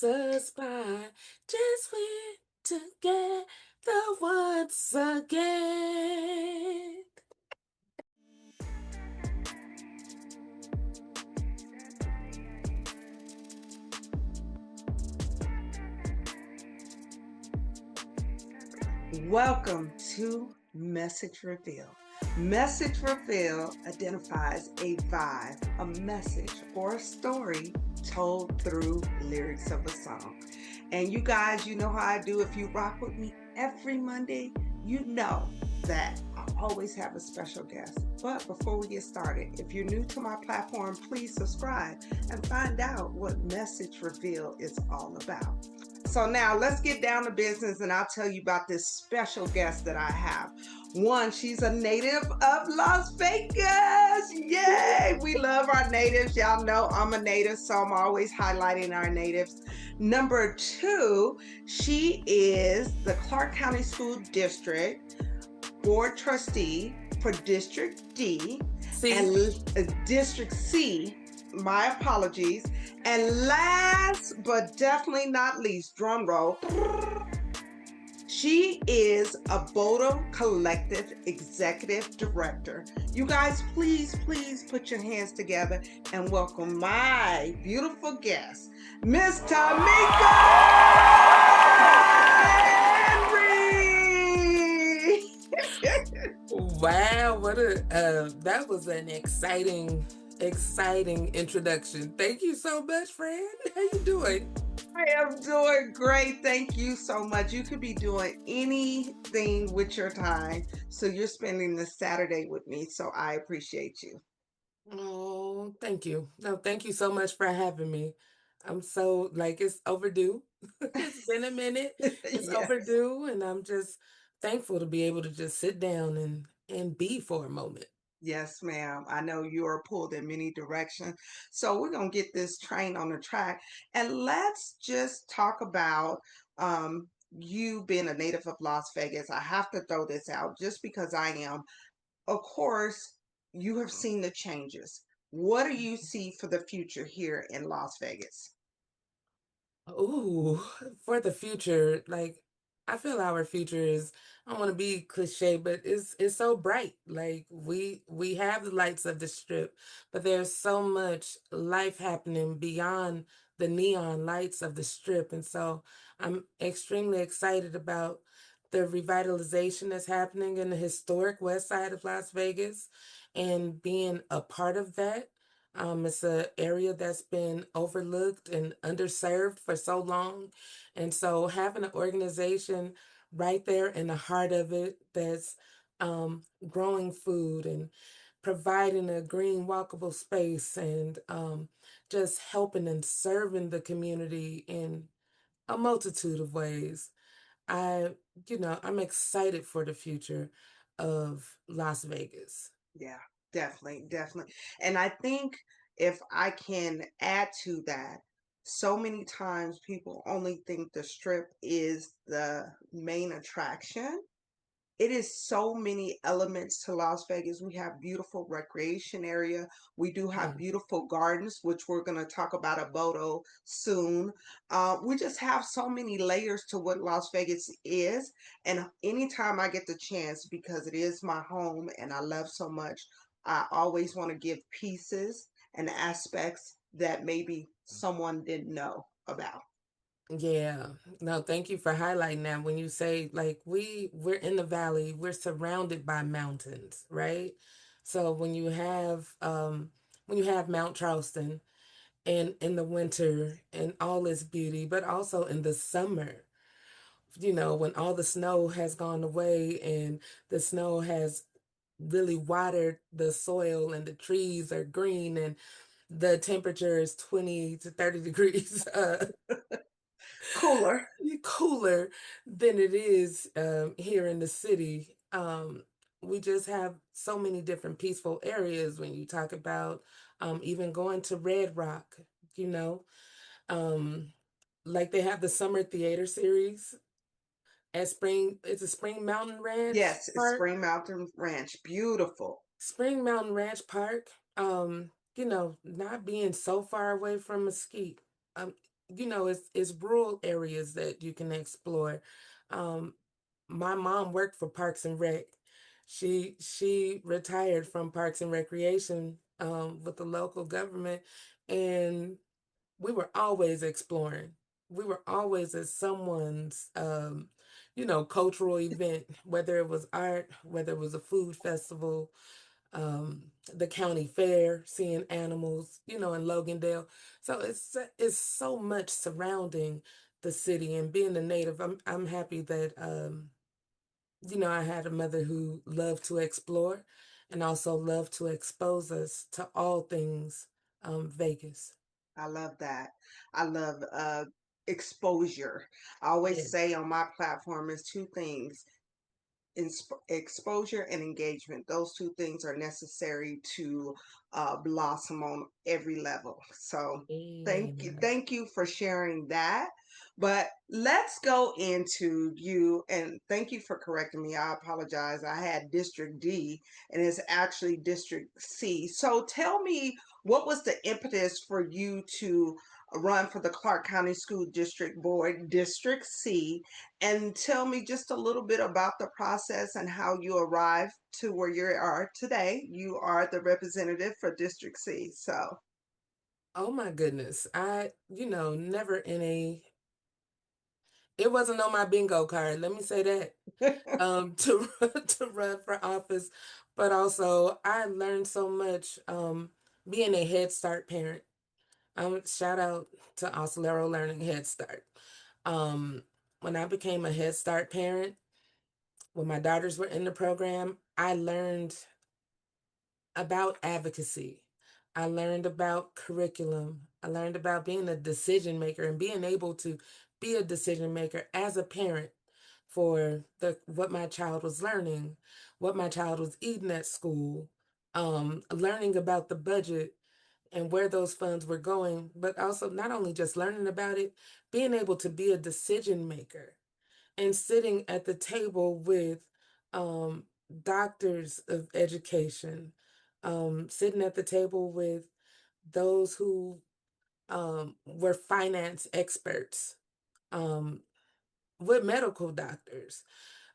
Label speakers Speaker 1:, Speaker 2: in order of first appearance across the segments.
Speaker 1: us by. Just went together once again.
Speaker 2: Welcome to Message Reveal. Message Reveal identifies a vibe, a message, or a story told through lyrics of a song. And you guys, you know how I do. If you rock with me every Monday, you know that I always have a special guest. But before we get started, if you're new to my platform, please subscribe and find out what Message Reveal is all about. So now let's get down to business and I'll tell you about this special guest that I have. One, she's a native of Las Vegas. Yay! We love our natives. Y'all know I'm a native, so I'm always highlighting our natives. Number two, she is the Clark County School District Board Trustee for District D and District C. My apologies. And last but definitely not least, drum roll, she is Obodo Collective Executive Director. You guys, please put your hands together and welcome my beautiful guest, Miss Tameka Henry.
Speaker 1: Wow, that was an exciting introduction. Thank you so much, friend. How you doing?
Speaker 2: I am doing great. Thank you so much. You could be doing anything with your time. So you're spending this Saturday with me. So I appreciate you.
Speaker 1: Oh, thank you. No, thank you so much for having me. I'm so it's overdue. It's been a minute. It's
Speaker 2: Yes.
Speaker 1: overdue, and I'm just thankful to be able to just sit down and be for a moment.
Speaker 2: Yes, ma'am. I know you are pulled in many directions. So we're going to get this train on the track. And let's just talk about you being a native of Las Vegas. I have to throw this out just because I am. Of course, you have seen the changes. What do you see for the future here in Las Vegas?
Speaker 1: Ooh, for the future, I feel our future is, I don't want to be cliche, but it's so bright. Like we have the lights of the strip, but there's so much life happening beyond the neon lights of the strip. And so I'm extremely excited about the revitalization that's happening in the historic west side of Las Vegas and being a part of that. It's an area that's been overlooked and underserved for so long. And so having an organization right there in the heart of it that's growing food and providing a green walkable space and just helping and serving the community in a multitude of ways. I, I'm excited for the future of Las Vegas.
Speaker 2: Yeah, definitely. And I think if I can add to that, so many times people only think the strip is the main attraction. It is so many elements to Las Vegas. We have beautiful recreation area. We do have
Speaker 1: Mm.
Speaker 2: beautiful gardens, which we're going to talk about Obodo soon. We just have so many layers to what Las Vegas is. And anytime I get the chance, because it is my home and I love so much, I always want to give pieces and aspects that maybe someone didn't know about.
Speaker 1: Yeah. No, thank you for highlighting that. When you say we're in the valley, we're surrounded by mountains, right? So when you have Mount Charleston and in the winter and all its beauty, but also in the summer, when all the snow has gone away and the snow has really watered the soil and the trees are green and the temperature is 20 to 30 degrees
Speaker 2: Cooler.
Speaker 1: cooler than it is here in the city. We just have so many different peaceful areas when you talk about even going to Red Rock, you know, um, like they have the summer theater series at it's a Spring Mountain Ranch
Speaker 2: Yes, it's
Speaker 1: Park.
Speaker 2: Spring Mountain Ranch. Beautiful.
Speaker 1: Spring Mountain Ranch Park, not being so far away from Mesquite. Um, it's rural areas that you can explore. Um, my mom worked for Parks and Rec. She retired from Parks and Recreation with the local government, and we were always exploring. We were always at someone's, cultural event, whether it was art, whether it was a food festival, the county fair, seeing animals, in Logandale. So it's so much surrounding the city, and being a native. I'm happy that I had a mother who loved to explore, and also loved to expose us to all things Vegas.
Speaker 2: I love that. I love exposure. I always
Speaker 1: Yes.
Speaker 2: say on my platform is two things: exposure and engagement. Those two things are necessary to blossom on every level. So
Speaker 1: Amen.
Speaker 2: thank you for sharing that. But let's go into you, and thank you for correcting me. I apologize. I had District D and it's actually District C. So tell me, what was the impetus for you to run for the Clark County School District Board, District C, and tell me just a little bit about the process and how you arrived to where you are today. You are the representative for District C. So,
Speaker 1: Oh my goodness. Never in a it wasn't on my bingo card. Let me say that. To to run for office, but also I learned so much being a Head Start parent. Shout out to Oscillero Learning Head Start. Um, when I became a Head Start parent, when my daughters were in the program, I learned about advocacy. I learned about curriculum. I learned about being a decision maker and being able to be a decision maker as a parent for the what my child was learning, what my child was eating at school, learning about the budget and where those funds were going, but also not only just learning about it, being able to be a decision maker and sitting at the table with um, doctors of education, sitting at the table with those who were finance experts, um, with medical doctors,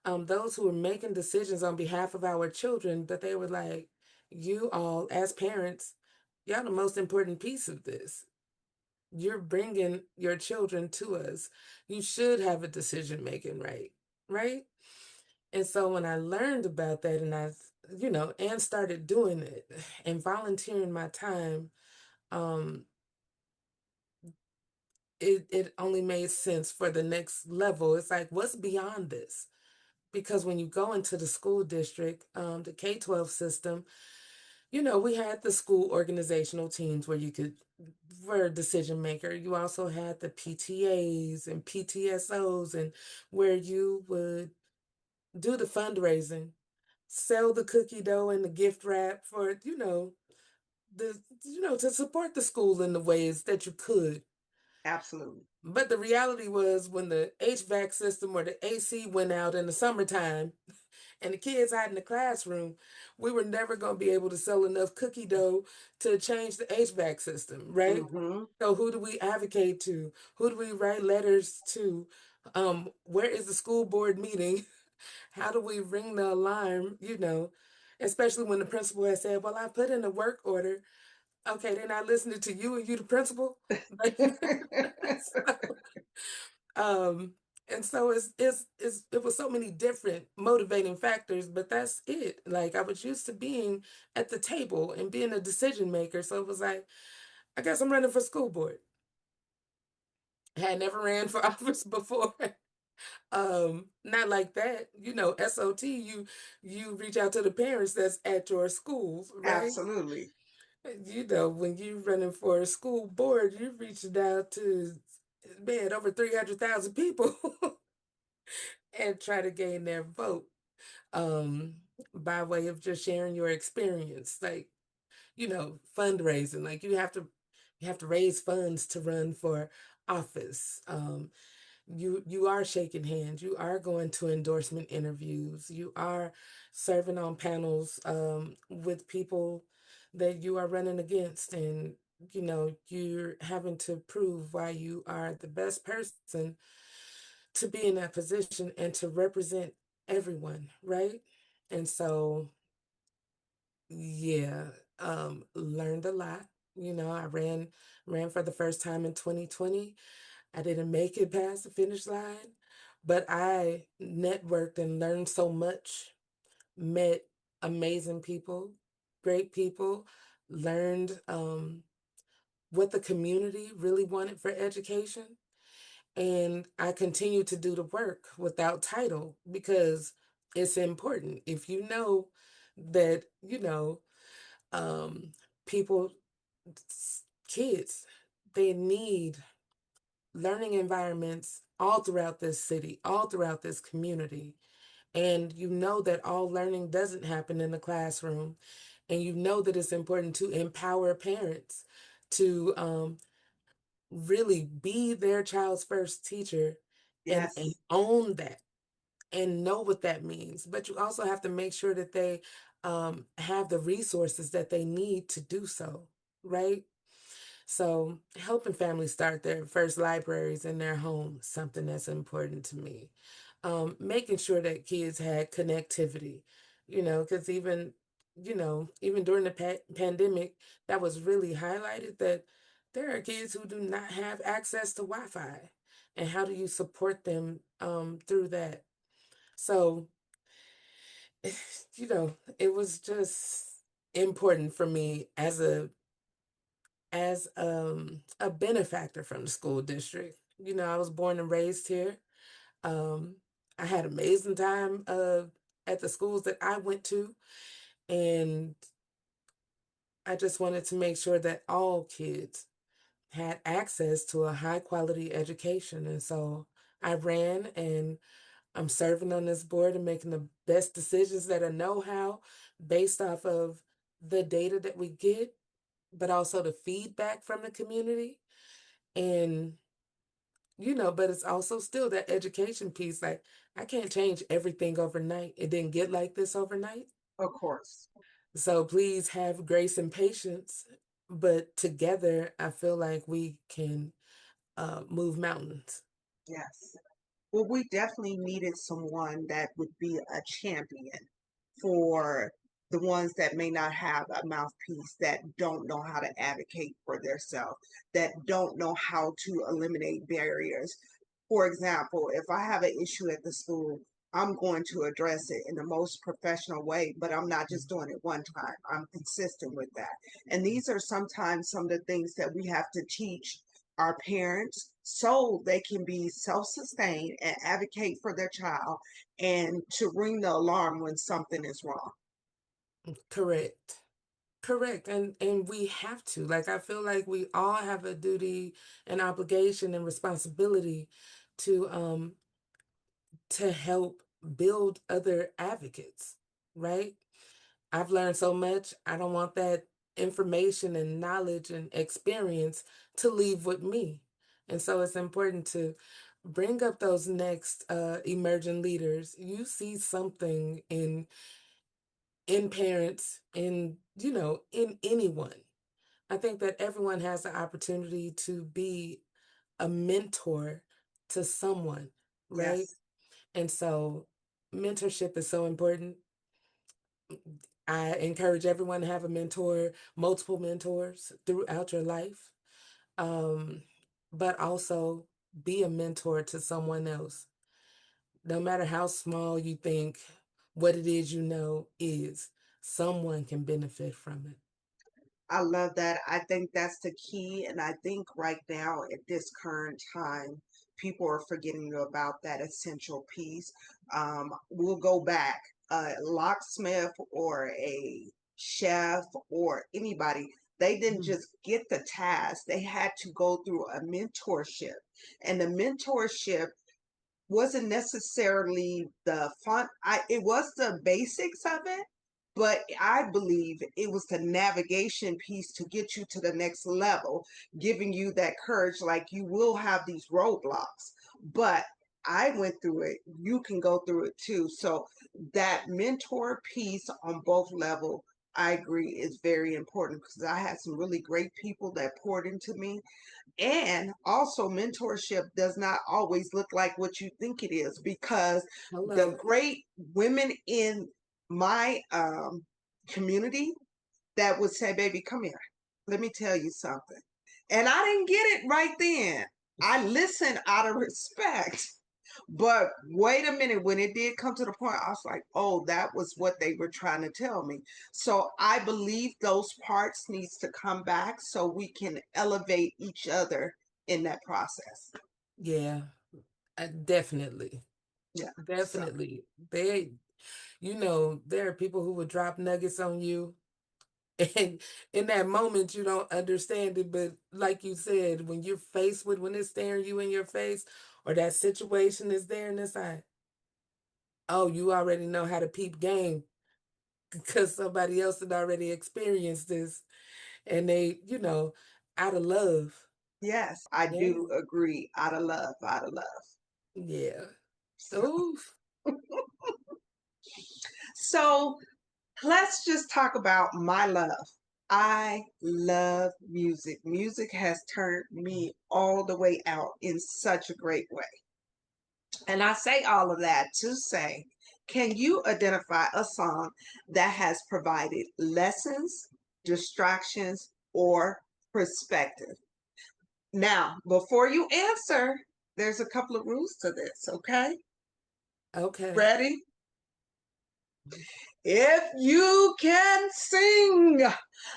Speaker 1: those who were making decisions on behalf of our children, but they were like, you all, as parents, y'all the most important piece of this. You're bringing your children to us. You should have a decision making right, right? And so when I learned about that, and and started doing it and volunteering my time, um, it only made sense for the next level. It's like, what's beyond this? Because when you go into the school district, the K-12 system, we had the school organizational teams where you could were a decision maker. You also had the PTAs and PTSOs, and where you would do the fundraising, sell the cookie dough and the gift wrap for, the to support the school in the ways that you could.
Speaker 2: absolutely.
Speaker 1: But the reality was when the HVAC system or the AC went out in the summertime and the kids hide in the classroom, we were never going to be able to sell enough cookie dough to change the HVAC system, right?
Speaker 2: Mm-hmm.
Speaker 1: So who do we advocate to? Who do we write letters to? Where is the school board meeting? How do we ring the alarm? Especially when the principal has said, "Well, I put in a work order." Okay, they're not listening to you, and you, the principal. Like, so, um, and so it was so many different motivating factors, but that's it. Like I was used to being at the table and being a decision maker, so it was like, I guess I'm running for school board. Had never ran for office before. Not like that. SOT, you reach out to the parents that's at your schools, right?
Speaker 2: Absolutely.
Speaker 1: When you running for a school board, you reaching out to, man, over 300,000 people and try to gain their vote, um, by way of just sharing your experience. Like, fundraising. Like you have to raise funds to run for office. You are shaking hands. You are going to endorsement interviews. You are serving on panels with people that you are running against, and you're having to prove why you are the best person to be in that position and to represent everyone, right? And so, yeah, learned a lot. I ran for the first time in 2020. I didn't make it past the finish line, but I networked and learned so much, met amazing people, great people, learned what the community really wanted for education. And I continue to do the work without title because it's important. If you know that, um, people, kids, they need learning environments all throughout this city, all throughout this community. And you know that all learning doesn't happen in the classroom. And you know that it's important to empower parents to really be their child's first teacher and
Speaker 2: Yes,
Speaker 1: own that and know what that means. But you also have to make sure that they have the resources that they need to do so, right? So, helping families start their first libraries in their home, something that's important to me. Making sure that kids had connectivity, because even during the pandemic, that was really highlighted that there are kids who do not have access to Wi-Fi. And how do you support them through that? So, it was just important for me as a benefactor from the school district. I was born and raised here. Um, I had amazing time at the schools that I went to, and I just wanted to make sure that all kids had access to a high quality education. And so I ran, and I'm serving on this board and making the best decisions that I know how based off of the data that we get, but also the feedback from the community. And but it's also still that education piece. Like, I can't change everything overnight. It didn't get like this overnight.
Speaker 2: of course.
Speaker 1: So please have grace and patience. But together, I feel like we can move mountains.
Speaker 2: Yes. Well, we definitely needed someone that would be a champion for the ones that may not have a mouthpiece, that don't know how to advocate for themselves, that don't know how to eliminate barriers. For example, if I have an issue at the school, I'm going to address it in the most professional way, but I'm not just doing it one time. I'm consistent with that. And these are sometimes some of the things that we have to teach our parents so they can be self-sustained and advocate for their child and to ring the alarm when something is wrong.
Speaker 1: Correct. Correct. And we have to. Like, I feel like we all have a duty and obligation and responsibility to help build other advocates, right? I've learned so much. I don't want that information and knowledge and experience to leave with me. And so it's important to bring up those next emerging leaders. You see something in parents, in anyone. I think that everyone has the opportunity to be a mentor to someone, right?
Speaker 2: Yes,
Speaker 1: And so mentorship is so important. I encourage everyone to have a mentor, multiple mentors throughout your life, um, but also be a mentor to someone else. No matter how small you think what it is is, someone can benefit from it.
Speaker 2: I love that. I think that's the key. And I think right now at this current time, people are forgetting about that essential piece. We'll go back, a locksmith or a chef or anybody, they didn't
Speaker 1: Mhm.
Speaker 2: just get the task, they had to go through a mentorship. And the mentorship wasn't necessarily the fun. It was the basics of it, but I believe it was the navigation piece to get you to the next level, giving you that courage. Like, you will have these roadblocks, but I went through it. You can go through it too. So that mentor piece on both level, I agree. It's very important because I had some really great people that poured into me. And also, mentorship does not always look like what you think it is because the
Speaker 1: Hello.
Speaker 2: great women in my community that would say, baby, come here. Let me tell you something. And I didn't get it right then. I listened out of respect. But wait a minute, when it did come to the point, I was like, oh, that was what they were trying to tell me. So I believe those parts needs to come back so we can elevate each other in that process.
Speaker 1: Yeah, definitely.
Speaker 2: Yeah. So
Speaker 1: Definitely. There are people who would drop nuggets on you. And in that moment, you don't understand it. But like you said, when you're faced with, when it's staring you in your face, or that situation is there and it's like, oh, you already know how to peep game because somebody else had already experienced this. And they, out of love.
Speaker 2: yes, I
Speaker 1: Yeah.
Speaker 2: do agree. Out of love, out of love.
Speaker 1: Yeah.
Speaker 2: So,
Speaker 1: Oof.
Speaker 2: so let's just talk about my love. I love music. Music has turned me all the way out in such a great way. And I say all of that to say, can you identify a song that has provided lessons, distractions, or perspective? Now, before you answer, there's a couple of rules to this, okay?
Speaker 1: Okay.
Speaker 2: Ready? If you can sing,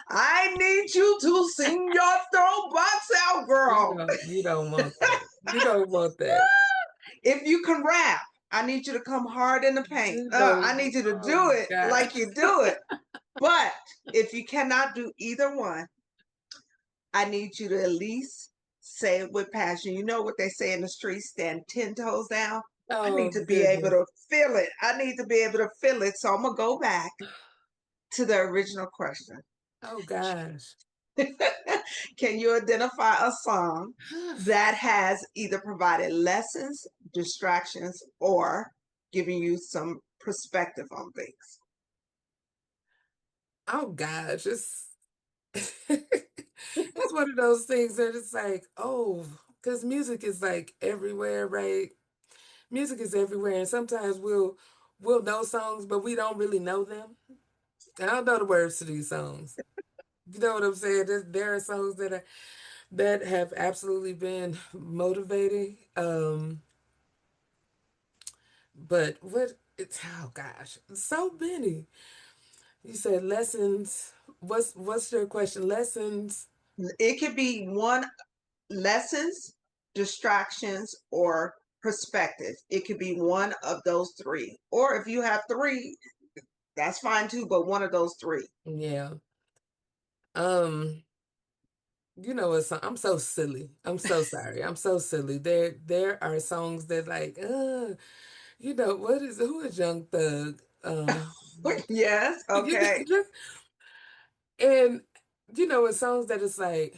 Speaker 2: I need you to sing your throat box out, girl.
Speaker 1: You don't want that. You don't want that.
Speaker 2: If you can rap, I need you to come hard in the paint.
Speaker 1: You don't.
Speaker 2: I need you to
Speaker 1: Oh
Speaker 2: do it
Speaker 1: God.
Speaker 2: like you do it. But if you cannot do either one, I need you to at least say it with passion. You know what they say in the streets, stand 10 toes down? I
Speaker 1: Oh
Speaker 2: need to be able
Speaker 1: goodness.
Speaker 2: to feel it. I need to be able to feel it. So I'm going to go back to the original question.
Speaker 1: Oh gosh.
Speaker 2: Can you identify a song that has either provided lessons, distractions, or giving you some perspective on things?
Speaker 1: Oh gosh. It's one of those things that it's like, oh, because music is like everywhere, right? Music is everywhere, and sometimes we'll know songs, but we don't really know them. I don't know the words to these songs. You know what I'm saying? There are songs that have absolutely been motivating. But what it's oh gosh, so many. You said lessons. What's your question? Lessons.
Speaker 2: It could be one lessons, distractions, or perspective. It could be one of those three. Or if you have three, that's fine too, but one of those three.
Speaker 1: Yeah. Um, I'm so silly. I'm so sorry. I'm so silly. There are songs that like, who is Young Thug?
Speaker 2: Yes, okay.
Speaker 1: Just and it's songs that it's like,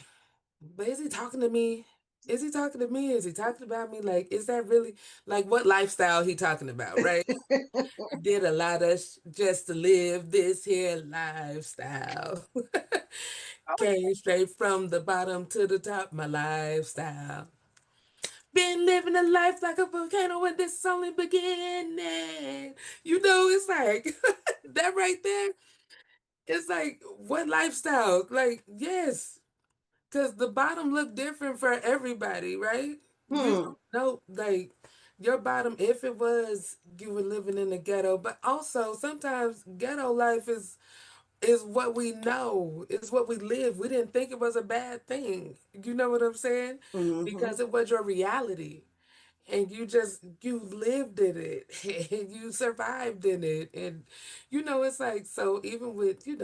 Speaker 1: but is he talking to me? Is he talking to me? Is he talking about me? Like, is that really like what lifestyle he talking about, right? Did a lot of just to live this here lifestyle. Came straight from the bottom to the top, my lifestyle. Been living a life like a volcano and this is only beginning. It's like that right there. It's like what lifestyle? Like, yes, because the bottom look different for everybody, right? You
Speaker 2: Hmm.
Speaker 1: don't know, like your bottom, if it was you were living in the ghetto, but also sometimes ghetto life is what we know, is what we live. We didn't think it was a bad thing. You know what I'm saying?
Speaker 2: Hmm.
Speaker 1: Because it was your reality. And you lived in it and you survived in it. And it's like so even with, did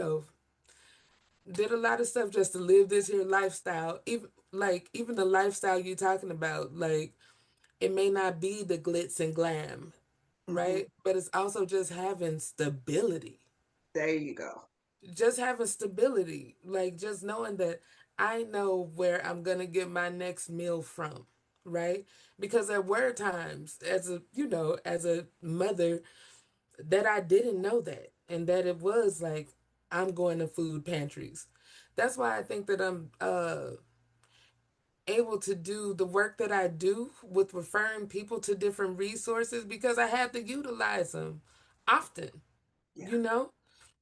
Speaker 1: a lot of stuff just to live this here lifestyle. Even the lifestyle you're talking about, like it may not be the glitz and glam,
Speaker 2: Hmm.
Speaker 1: right? But it's also just having stability.
Speaker 2: There you go.
Speaker 1: Just having stability, like just knowing that I know where I'm gonna get my next meal from, right? Because there were times as a mother that I didn't know that, and that it was like I'm going to food pantries. That's why I think that I'm able to do the work that I do with referring people to different resources because I have to utilize them often,
Speaker 2: Yeah.
Speaker 1: you know?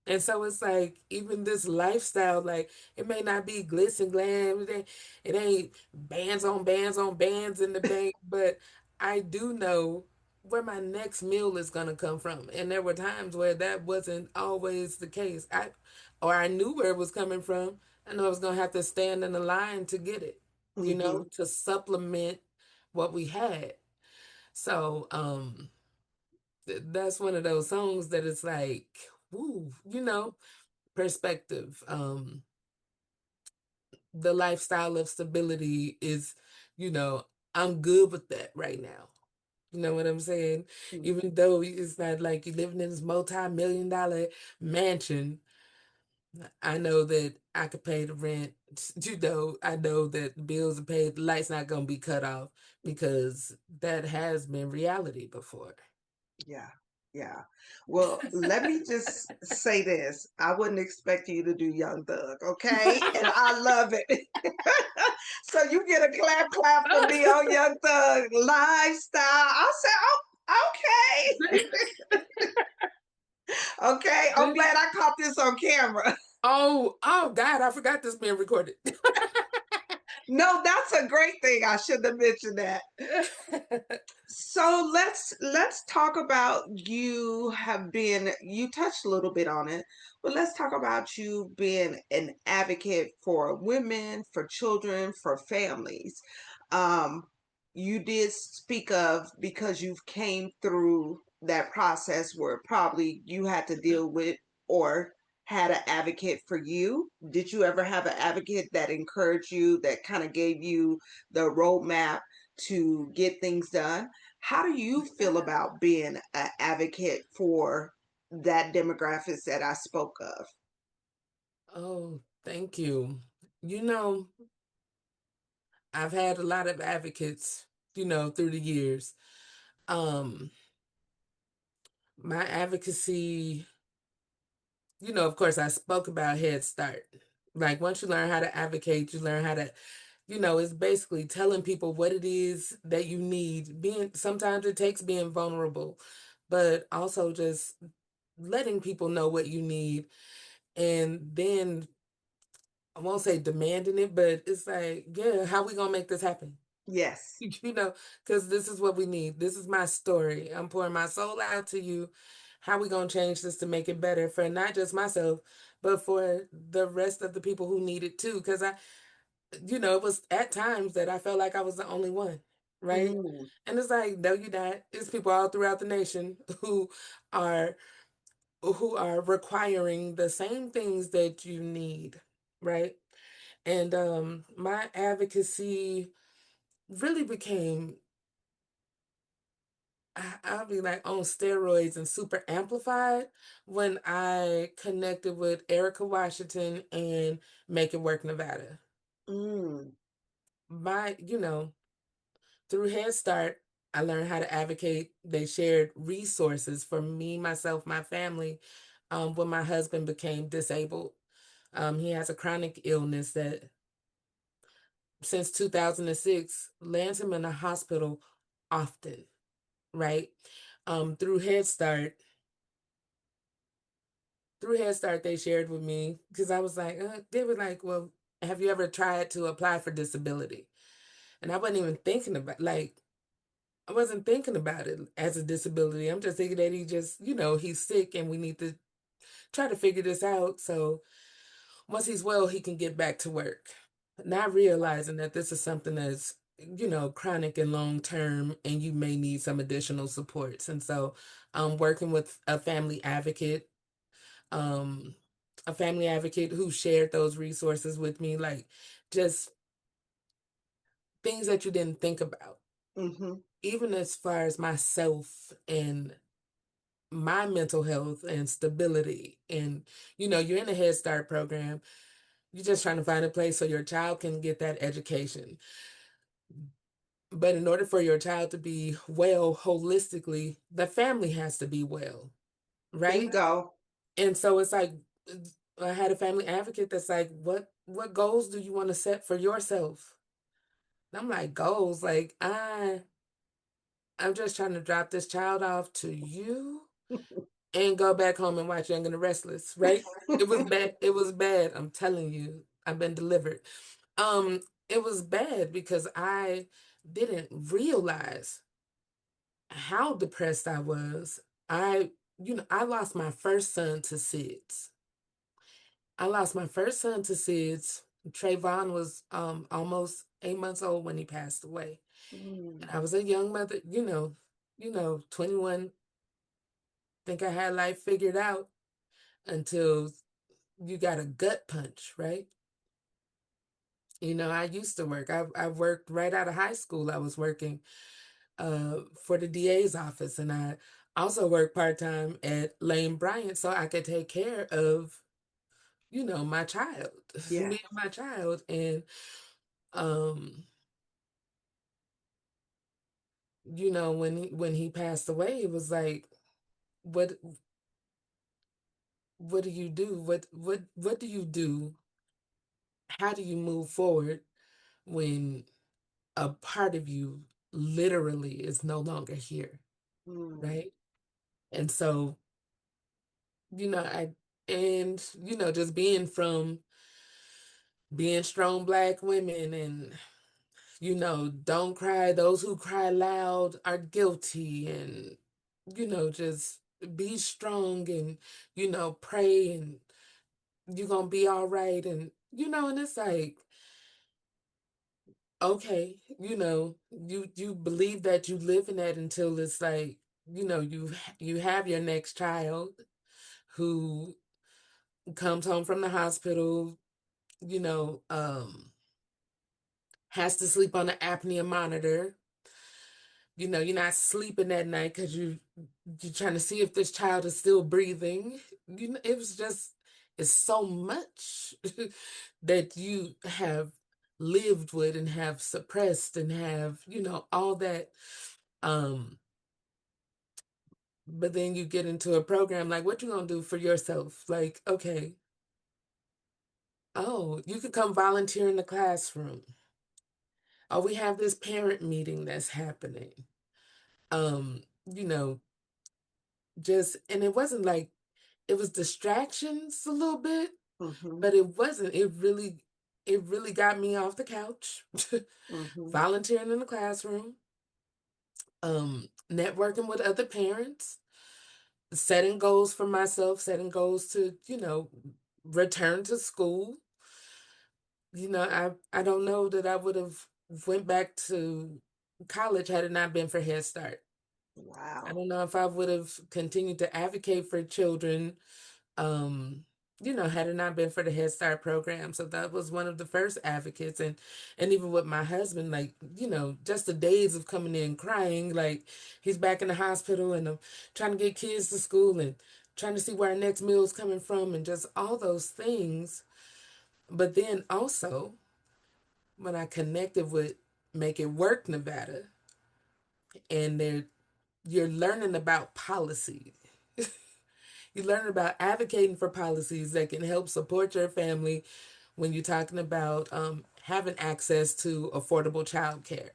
Speaker 1: And so it's like even this lifestyle, like it may not be glitz and glam, it ain't bands on bands on bands in the bank, but I do know where my next meal is gonna come from. And there were times where that wasn't always the case. I knew where it was coming from. I know I was gonna have to stand in the line to get it,
Speaker 2: Hmm.
Speaker 1: to supplement what we had. So that's one of those songs that it's like, woo, perspective. The lifestyle of stability is, you know, I'm good with that right now. You know what I'm saying? Even though it's not like you're living in this multi-million-dollar mansion, I know that I could pay the rent. I know that the bills are paid, the light's not gonna be cut off because that has been reality before.
Speaker 2: Yeah. Yeah. Well, let me just say this. I wouldn't expect you to do Young Thug, okay? And I love it. So you get a clap clap for me on Young Thug lifestyle. I said, oh, okay. Okay. I'm
Speaker 1: Did he?
Speaker 2: glad I caught this on camera.
Speaker 1: Oh God, I forgot this being recorded.
Speaker 2: No, that's a great thing. I shouldn't have mentioned that. So let's talk about you have been you touched a little bit on it, but let's talk about you being an advocate for women, for children, for families. Um, you did speak of because you've came through that process where probably you had to deal with or had an advocate for you. Did you ever have an advocate that encouraged you, that kind of gave you the roadmap to get things done? How do you feel about being an advocate for that demographics that I spoke of?
Speaker 1: Oh, thank you. You know, I've had a lot of advocates, through the years. Um, my advocacy, of course, I spoke about Head Start. Like once you learn how to advocate, you learn how to, it's basically telling people what it is that you need. Sometimes it takes being vulnerable, but also just letting people know what you need. And then I won't say demanding it, but it's like, yeah, how we gonna make this happen?
Speaker 2: Yes.
Speaker 1: you know, because this is what we need. This is my story. I'm pouring my soul out to you. How we gonna change this to make it better for not just myself, but for the rest of the people who need it too? Because it was at times that I felt like I was the only one, right?
Speaker 2: Mm,
Speaker 1: And it's like, no, you're not. It's people all throughout the nation are who are requiring the same things that you need, right? And my advocacy really became I'll be like on steroids and super amplified when I connected with Erica Washington and Make It Work Nevada.
Speaker 2: mm,
Speaker 1: My, through Head Start, I learned how to advocate. They shared resources for me, myself, my family, when my husband became disabled. He has a chronic illness that since 2006 lands him in a hospital often, right? Through Head Start, they shared with me because I was like, they were like, well, have you ever tried to apply for disability? And I wasn't even thinking about I wasn't thinking about it as a disability. I'm just thinking that he just, he's sick and we need to try to figure this out. So once he's well, he can get back to work. Not realizing that this is something that's, chronic and long term, and you may need some additional supports. And so I'm working with um, a family advocate who shared those resources with me, like just things that you didn't think about,
Speaker 2: mm-hmm.
Speaker 1: even as far as myself and my mental health and stability. And, you're in a Head Start program, you're just trying to find a place so your child can get that education. But in order for your child to be well holistically, the family has to be well, right?
Speaker 2: Bingo.
Speaker 1: And so it's like I had a family advocate that's like, what goals do you want to set for yourself? And I'm like, goals, like I'm just trying to drop this child off to you and go back home and watch Young and the Restless, right? It was bad. It was bad. I'm telling you, I've been delivered. Um, it was bad because I didn't realize how depressed I was. I, I lost my first son to SIDS. I lost my first son to SIDS. Trayvon was almost 8 months old when he passed away. And
Speaker 2: Mm,
Speaker 1: I was a young mother, 21, think I had life figured out until you got a gut punch, right? I used to work. I worked right out of high school. I was working for the DA's office, and I also worked part-time at Lane Bryant so I could take care of, my child, me
Speaker 2: yes.
Speaker 1: and my child. And um, when he passed away, it was like, what what do you do? What do you do? How do you move forward when a part of you literally is no longer here,
Speaker 2: Mm,
Speaker 1: right? And so, I and just being strong black women, and don't cry, those who cry loud are guilty, and just be strong, and pray, and you're gonna be all right, and and it's like, okay, you believe that, you live in that until it's like, you have your next child who comes home from the hospital, you know um has to sleep on the apnea monitor. You're not sleeping at night because you're trying to see if this child is still breathing. It was just, it's so much that you have lived with and have suppressed and have, all that. Um, but then you get into a program like, what you gonna do for yourself? Like, okay, oh, you could come volunteer in the classroom. Oh, we have this parent meeting that's happening. Um, you know, just, and it wasn't like, it was distractions a little bit,
Speaker 2: mm-hmm,
Speaker 1: but it really got me off the couch.
Speaker 2: mm-hmm.
Speaker 1: Volunteering in the classroom, networking with other parents, setting goals for myself, setting goals to, return to school. I don't know that I would have went back to college had it not been for Head Start. I
Speaker 2: Wow.
Speaker 1: don't know if I would have continued to advocate for children, um, had it not been for the Head Start program. So that was one of the first advocates. And even with my husband, like, just the days of coming in crying, like he's back in the hospital, and I'm trying to get kids to school, and trying to see where our next meal is coming from, and just all those things. But then also, when I connected with Make It Work Nevada, and you're learning about policy. You learn about advocating for policies that can help support your family when you're talking about having access to affordable childcare.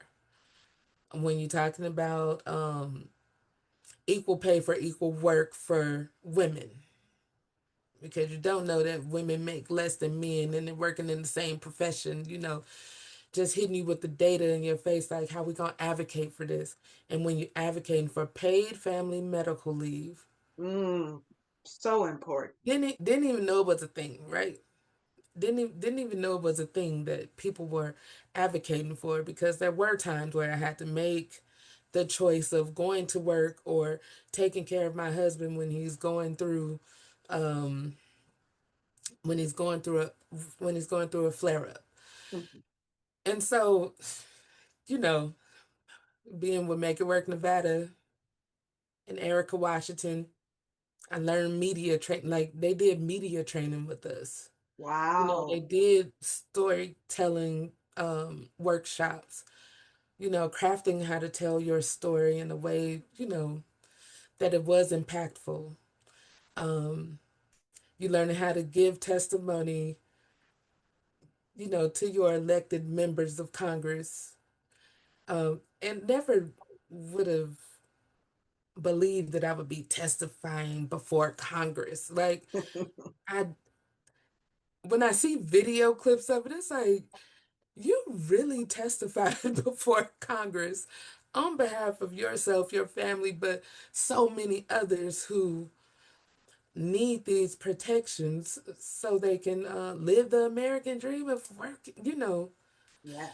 Speaker 1: When you're talking about equal pay for equal work for women, because you don't know that women make less than men and they're working in the same profession, just hitting you with the data in your face, like, how we gonna advocate for this? And when you're advocating for paid family medical leave,
Speaker 2: Mm, so important.
Speaker 1: didn't even know it was a thing, right? Didn't even know it was a thing that people were advocating for, because there were times where I had to make the choice of going to work or taking care of my husband um when he's going through a flare up.
Speaker 2: Mhm.
Speaker 1: And so, you know, being with Make It Work Nevada and Erica Washington, I learned media training. Like, they did media training with us. They
Speaker 2: Wow.
Speaker 1: did storytelling workshops, crafting how to tell your story in a way, that it was impactful. Um, You learn how to give testimony, to your elected members of Congress. And never would have believed that I would be testifying before Congress. Like, I when I see video clips of it, it's like, you really testified before Congress on behalf of yourself, your family, but so many others who need these protections so they can live the American dream of work,
Speaker 2: Yeah.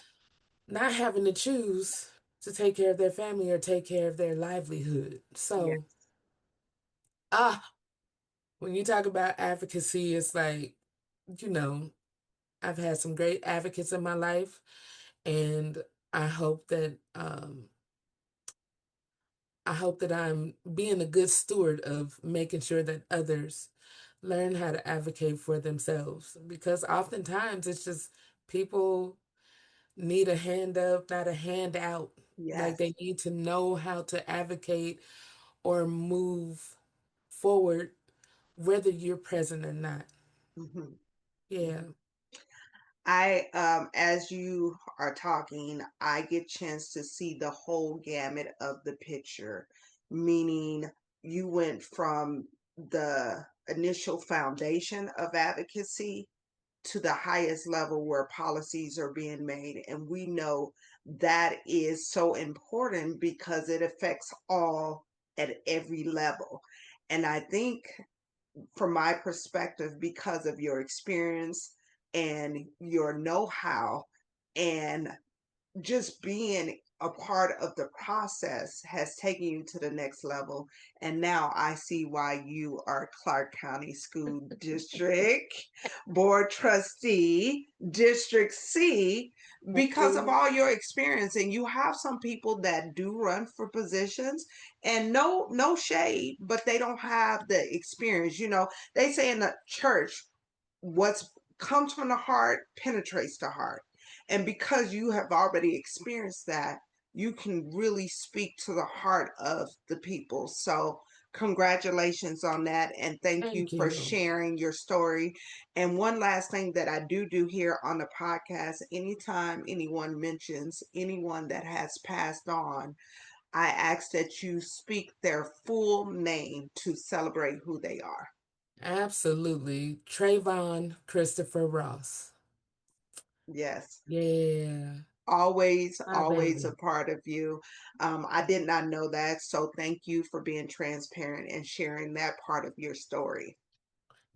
Speaker 1: not having to choose to take care of their family or take care of their livelihood.
Speaker 2: Yeah.
Speaker 1: So, when you talk about advocacy, it's like, you know, I've had some great advocates in my life, and I hope that I'm being a good steward of making sure that others learn how to advocate for themselves, because oftentimes it's just people need a hand up, not a hand out. Like,
Speaker 2: Yes.
Speaker 1: they need to know how to advocate or move forward, whether you're present or not.
Speaker 2: Hmm.
Speaker 1: Yeah.
Speaker 2: As you are talking, I get chance to see the whole gamut of the picture, meaning you went from the initial foundation of advocacy to the highest level where policies are being made. And we know that is so important because it affects all at every level. And I think from my perspective, because of your experience and your know-how and just being a part of the process has taken you to the next level. And now I see why you are Clark County School District Board Trustee, District C, because of
Speaker 1: Mhm.
Speaker 2: all your experience. And you have some people that do run for positions, and no shade, but they don't have the experience. They say in the church, what's comes from the heart penetrates the heart. And because you have already experienced that, you can really speak to the heart of the people. So, congratulations on that. And thank you
Speaker 1: Thank
Speaker 2: for
Speaker 1: you.
Speaker 2: sharing your story. And one last thing that I do here on the podcast, anytime anyone mentions anyone that has passed on, I ask that you speak their full name to celebrate who they are.
Speaker 1: Absolutely. Trayvon Christopher Ross.
Speaker 2: Yes.
Speaker 1: Yeah. My
Speaker 2: Always a
Speaker 1: baby.
Speaker 2: part of you. I did not know that. So thank you for being transparent and sharing that part of your story.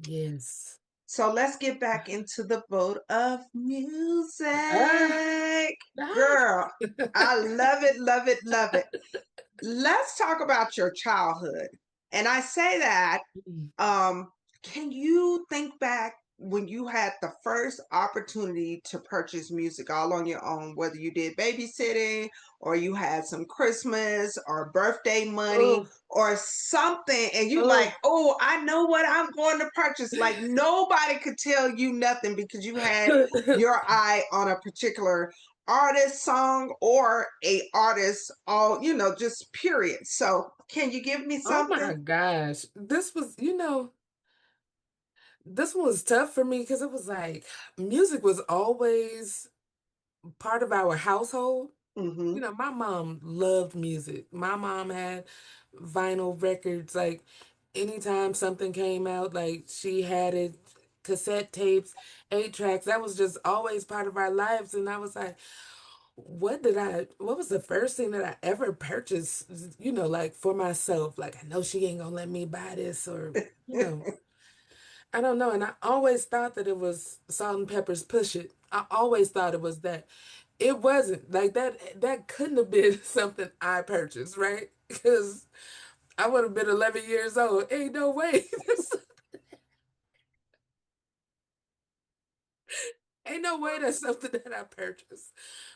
Speaker 1: Yes.
Speaker 2: So let's get back into the boat of music.
Speaker 1: Ah, ah.
Speaker 2: Girl, I love it, love it, love it. Let's talk about your childhood. And I say that, um, can you think back when you had the first opportunity to purchase music all on your own, whether you did babysitting or you had some Christmas or birthday money
Speaker 1: Oh,
Speaker 2: or something, and you like,
Speaker 1: oh.
Speaker 2: oh, I know what I'm going to purchase. Like nobody could tell you nothing because you had your eye on a particular artist, song, or a artist, all just period. So can you give me
Speaker 1: Oh my
Speaker 2: something?
Speaker 1: gosh. This one was tough for me because it was like music was always part of our household.
Speaker 2: Mm-hmm.
Speaker 1: My mom loved music. My mom had vinyl records. Like, anytime something came out, like, she had it, cassette tapes, 8 tracks. That was just always part of our lives. And I was like, what was the first thing that I ever purchased, like, for myself? Like, I know she ain't gonna let me buy this, or, you know, I don't know. And I always thought that it was Salt and Pepper's Push It. I always thought it was that. It wasn't. Like, that couldn't have been something I purchased, right? Because I would have been 11 years old. Ain't no way. Ain't no way that's something that I purchased.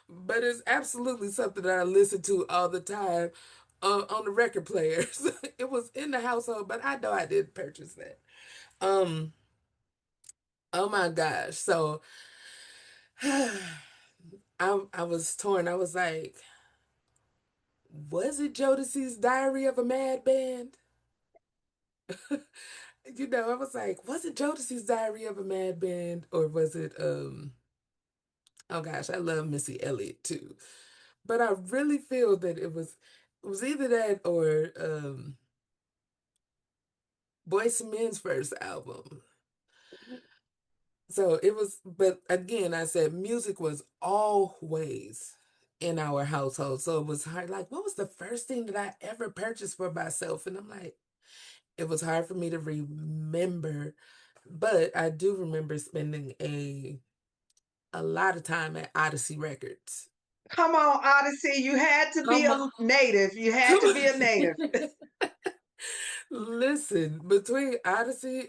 Speaker 1: But it's absolutely something that I listen to all the time on the record players. It was in the household, but I know I didn't purchase that. Um, oh my gosh. So I was torn. I was like, was it Jodeci's Diary of a Mad Band? I was like, was it Jodeci's Diary of a Madman or was it oh gosh, I love Missy Elliott too. But I really feel that it was either that or Boyz II Men's first album. So it was, but again, I said music was always in our household. So it was hard. Like, what was the first thing that I ever purchased for myself? And I'm like, it was hard for me to remember, but I do remember spending a lot of time at Odyssey Records.
Speaker 2: Come on, Odyssey. You had to be
Speaker 1: Come
Speaker 2: a
Speaker 1: on,
Speaker 2: native. You had
Speaker 1: come
Speaker 2: to be a
Speaker 1: on.
Speaker 2: native.
Speaker 1: Listen, between Odyssey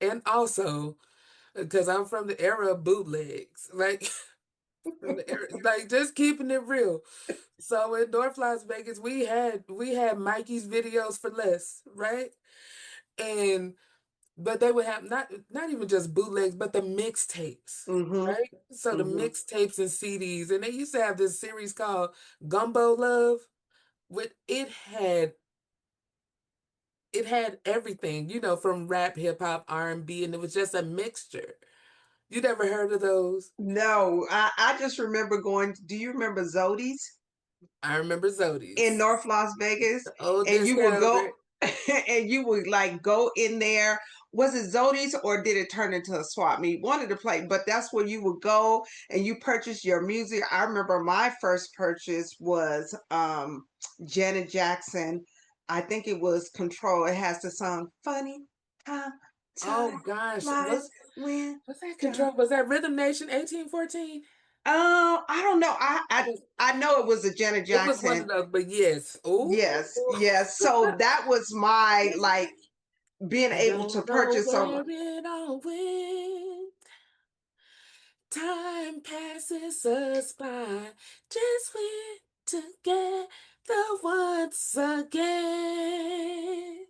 Speaker 1: and also because I'm from the era of bootlegs, like from the era, like just keeping it real. So in North Las Vegas, we had Mikey's videos for less, right? And but they would have not even just bootlegs, but the mixtapes,
Speaker 2: Mm-hmm.
Speaker 1: right? So the
Speaker 2: Mm-hmm.
Speaker 1: mixtapes and CDs, and they used to have this series called Gumbo Love, with it had everything, from rap, hip hop, R&B, and it was just a mixture. You never heard of those?
Speaker 2: No, I just remember going. Do you remember Zodi's
Speaker 1: I remember
Speaker 2: in
Speaker 1: Zodi's,
Speaker 2: North Las Vegas?
Speaker 1: the old
Speaker 2: And you would
Speaker 1: discount,
Speaker 2: go,
Speaker 1: right?
Speaker 2: and you would like go in there. Was it Zodi's or did it turn into a swap meet? One of the play, but that's where you would go and you purchase your music. I remember my first purchase was Janet Jackson. I think it was Control. It has the song "Funny How
Speaker 1: Oh
Speaker 2: Time
Speaker 1: gosh,
Speaker 2: Flies When
Speaker 1: was that
Speaker 2: You're."
Speaker 1: Control? Was that Rhythm Nation 1814?
Speaker 2: I don't know. I know it was a Janet
Speaker 1: It was one
Speaker 2: Jackson.
Speaker 1: of those, but yes. Oh,
Speaker 2: Yes, yes. So that was my like being
Speaker 1: I
Speaker 2: able to
Speaker 1: don't know
Speaker 2: purchase some.
Speaker 1: where it all went. Time passes us by. Just went together once again.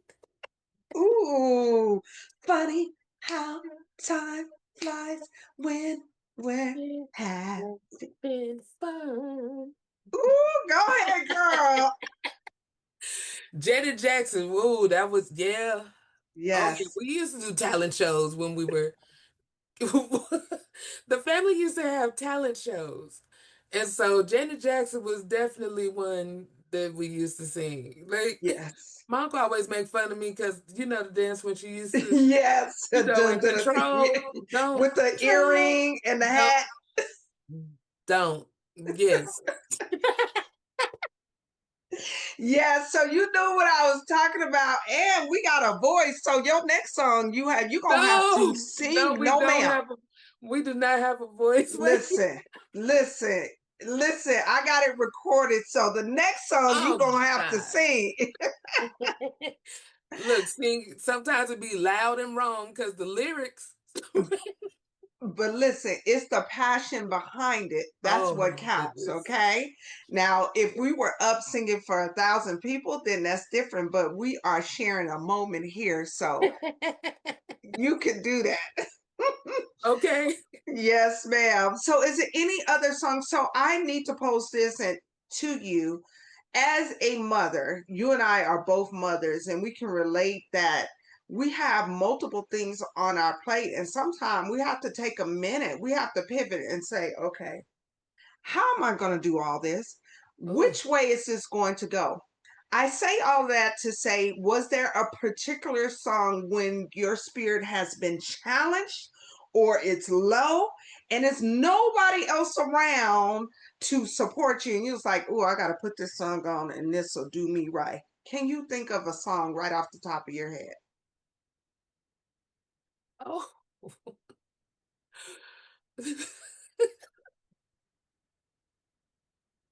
Speaker 2: Ooh, funny how time flies when we're happy.
Speaker 1: Been fun.
Speaker 2: Ooh, go ahead, girl.
Speaker 1: Janet Jackson, ooh, that was, yeah. Oh yeah,
Speaker 2: Yes,
Speaker 1: we used to do talent shows when we were the family used to have talent shows. And so Janet Jackson was definitely one that we used to sing. Like
Speaker 2: yes,
Speaker 1: my uncle always make fun of me because the dance when she used to,
Speaker 2: yes. Dun,
Speaker 1: in
Speaker 2: dun, dun, yeah.
Speaker 1: control, don't
Speaker 2: With the
Speaker 1: control,
Speaker 2: earring and the
Speaker 1: don't,
Speaker 2: hat.
Speaker 1: don't. Yes.
Speaker 2: Yes, so you knew what I was talking about, and we got a voice. So your next song, you gonna have to
Speaker 1: No, no,
Speaker 2: sing.
Speaker 1: we
Speaker 2: No,
Speaker 1: don't
Speaker 2: ma'am.
Speaker 1: have we do not have a voice. Wait.
Speaker 2: Listen, listen, listen. I got it recorded. So the next song you
Speaker 1: Oh
Speaker 2: gonna have to
Speaker 1: God.
Speaker 2: sing.
Speaker 1: Look, sing sometimes it be loud and wrong because the lyrics.
Speaker 2: But listen, it's the passion behind it. That's
Speaker 1: Oh
Speaker 2: what
Speaker 1: my
Speaker 2: counts.
Speaker 1: goodness.
Speaker 2: Okay. Now, if we were up singing for 1,000 people, then that's different. But we are sharing a moment here, so you can do that.
Speaker 1: Okay.
Speaker 2: Yes, ma'am. So is it any other song? So I need to post this and to you as a mother. You and I are both mothers, and we can relate that we have multiple things on our plate, and sometimes we have to take a minute. We have to pivot and say, okay, how am I going to do all this?
Speaker 1: Oh,
Speaker 2: Which way is this going to go? I say all that to say, was there a particular song when your spirit has been challenged or it's low and it's nobody else around to support you? And you was like, oh, I got to put this song on and this will do me right. Can you think of a song right off the top of your head?
Speaker 1: oh.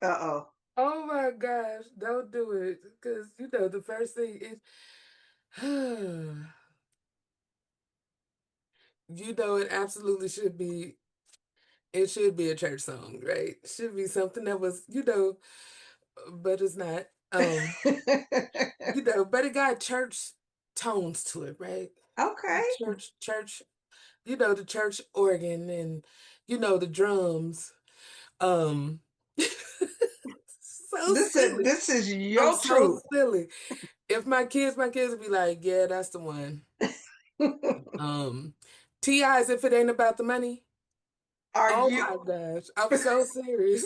Speaker 2: Uh oh.
Speaker 1: Oh my gosh, don't do it. Because the first thing is it absolutely should be a church song, right? It should be something that was, but it's not. But it got church tones to it, right?
Speaker 2: Okay.
Speaker 1: Church, the church organ and the drums. Um so
Speaker 2: Listen,
Speaker 1: silly.
Speaker 2: this is
Speaker 1: I'm
Speaker 2: your
Speaker 1: so
Speaker 2: truth.
Speaker 1: silly. If my kids would be like, yeah, that's the one. Um, T.I.'s If It Ain't About the Money.
Speaker 2: Are
Speaker 1: Oh
Speaker 2: you
Speaker 1: my gosh, I'm so serious.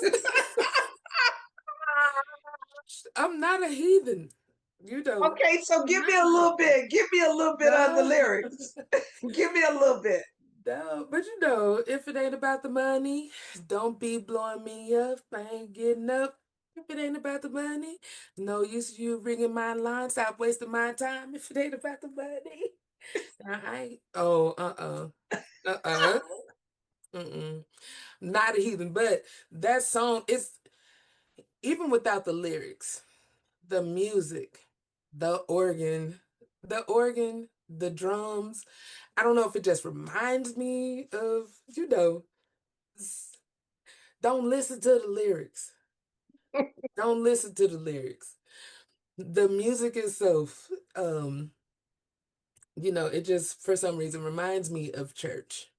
Speaker 1: I'm not a heathen. You know,
Speaker 2: okay? So
Speaker 1: I'm
Speaker 2: give me
Speaker 1: not
Speaker 2: a
Speaker 1: a
Speaker 2: little
Speaker 1: heathen.
Speaker 2: bit. Give me a little bit of the
Speaker 1: No,
Speaker 2: lyrics. Give me a little bit.
Speaker 1: no, but you know, if it ain't about the money, don't be blowing me up. I ain't getting up. If it ain't about the money, no use you ringing my line. Stop wasting my time. If it ain't about the money, I ain't. Oh, mm-mm. Not a heathen, but that song is even without the lyrics, the music, the organ, the drums. I don't know if it just reminds me of, s- don't listen to the lyrics. Don't listen to the lyrics. The music itself, it just for some reason reminds me of church.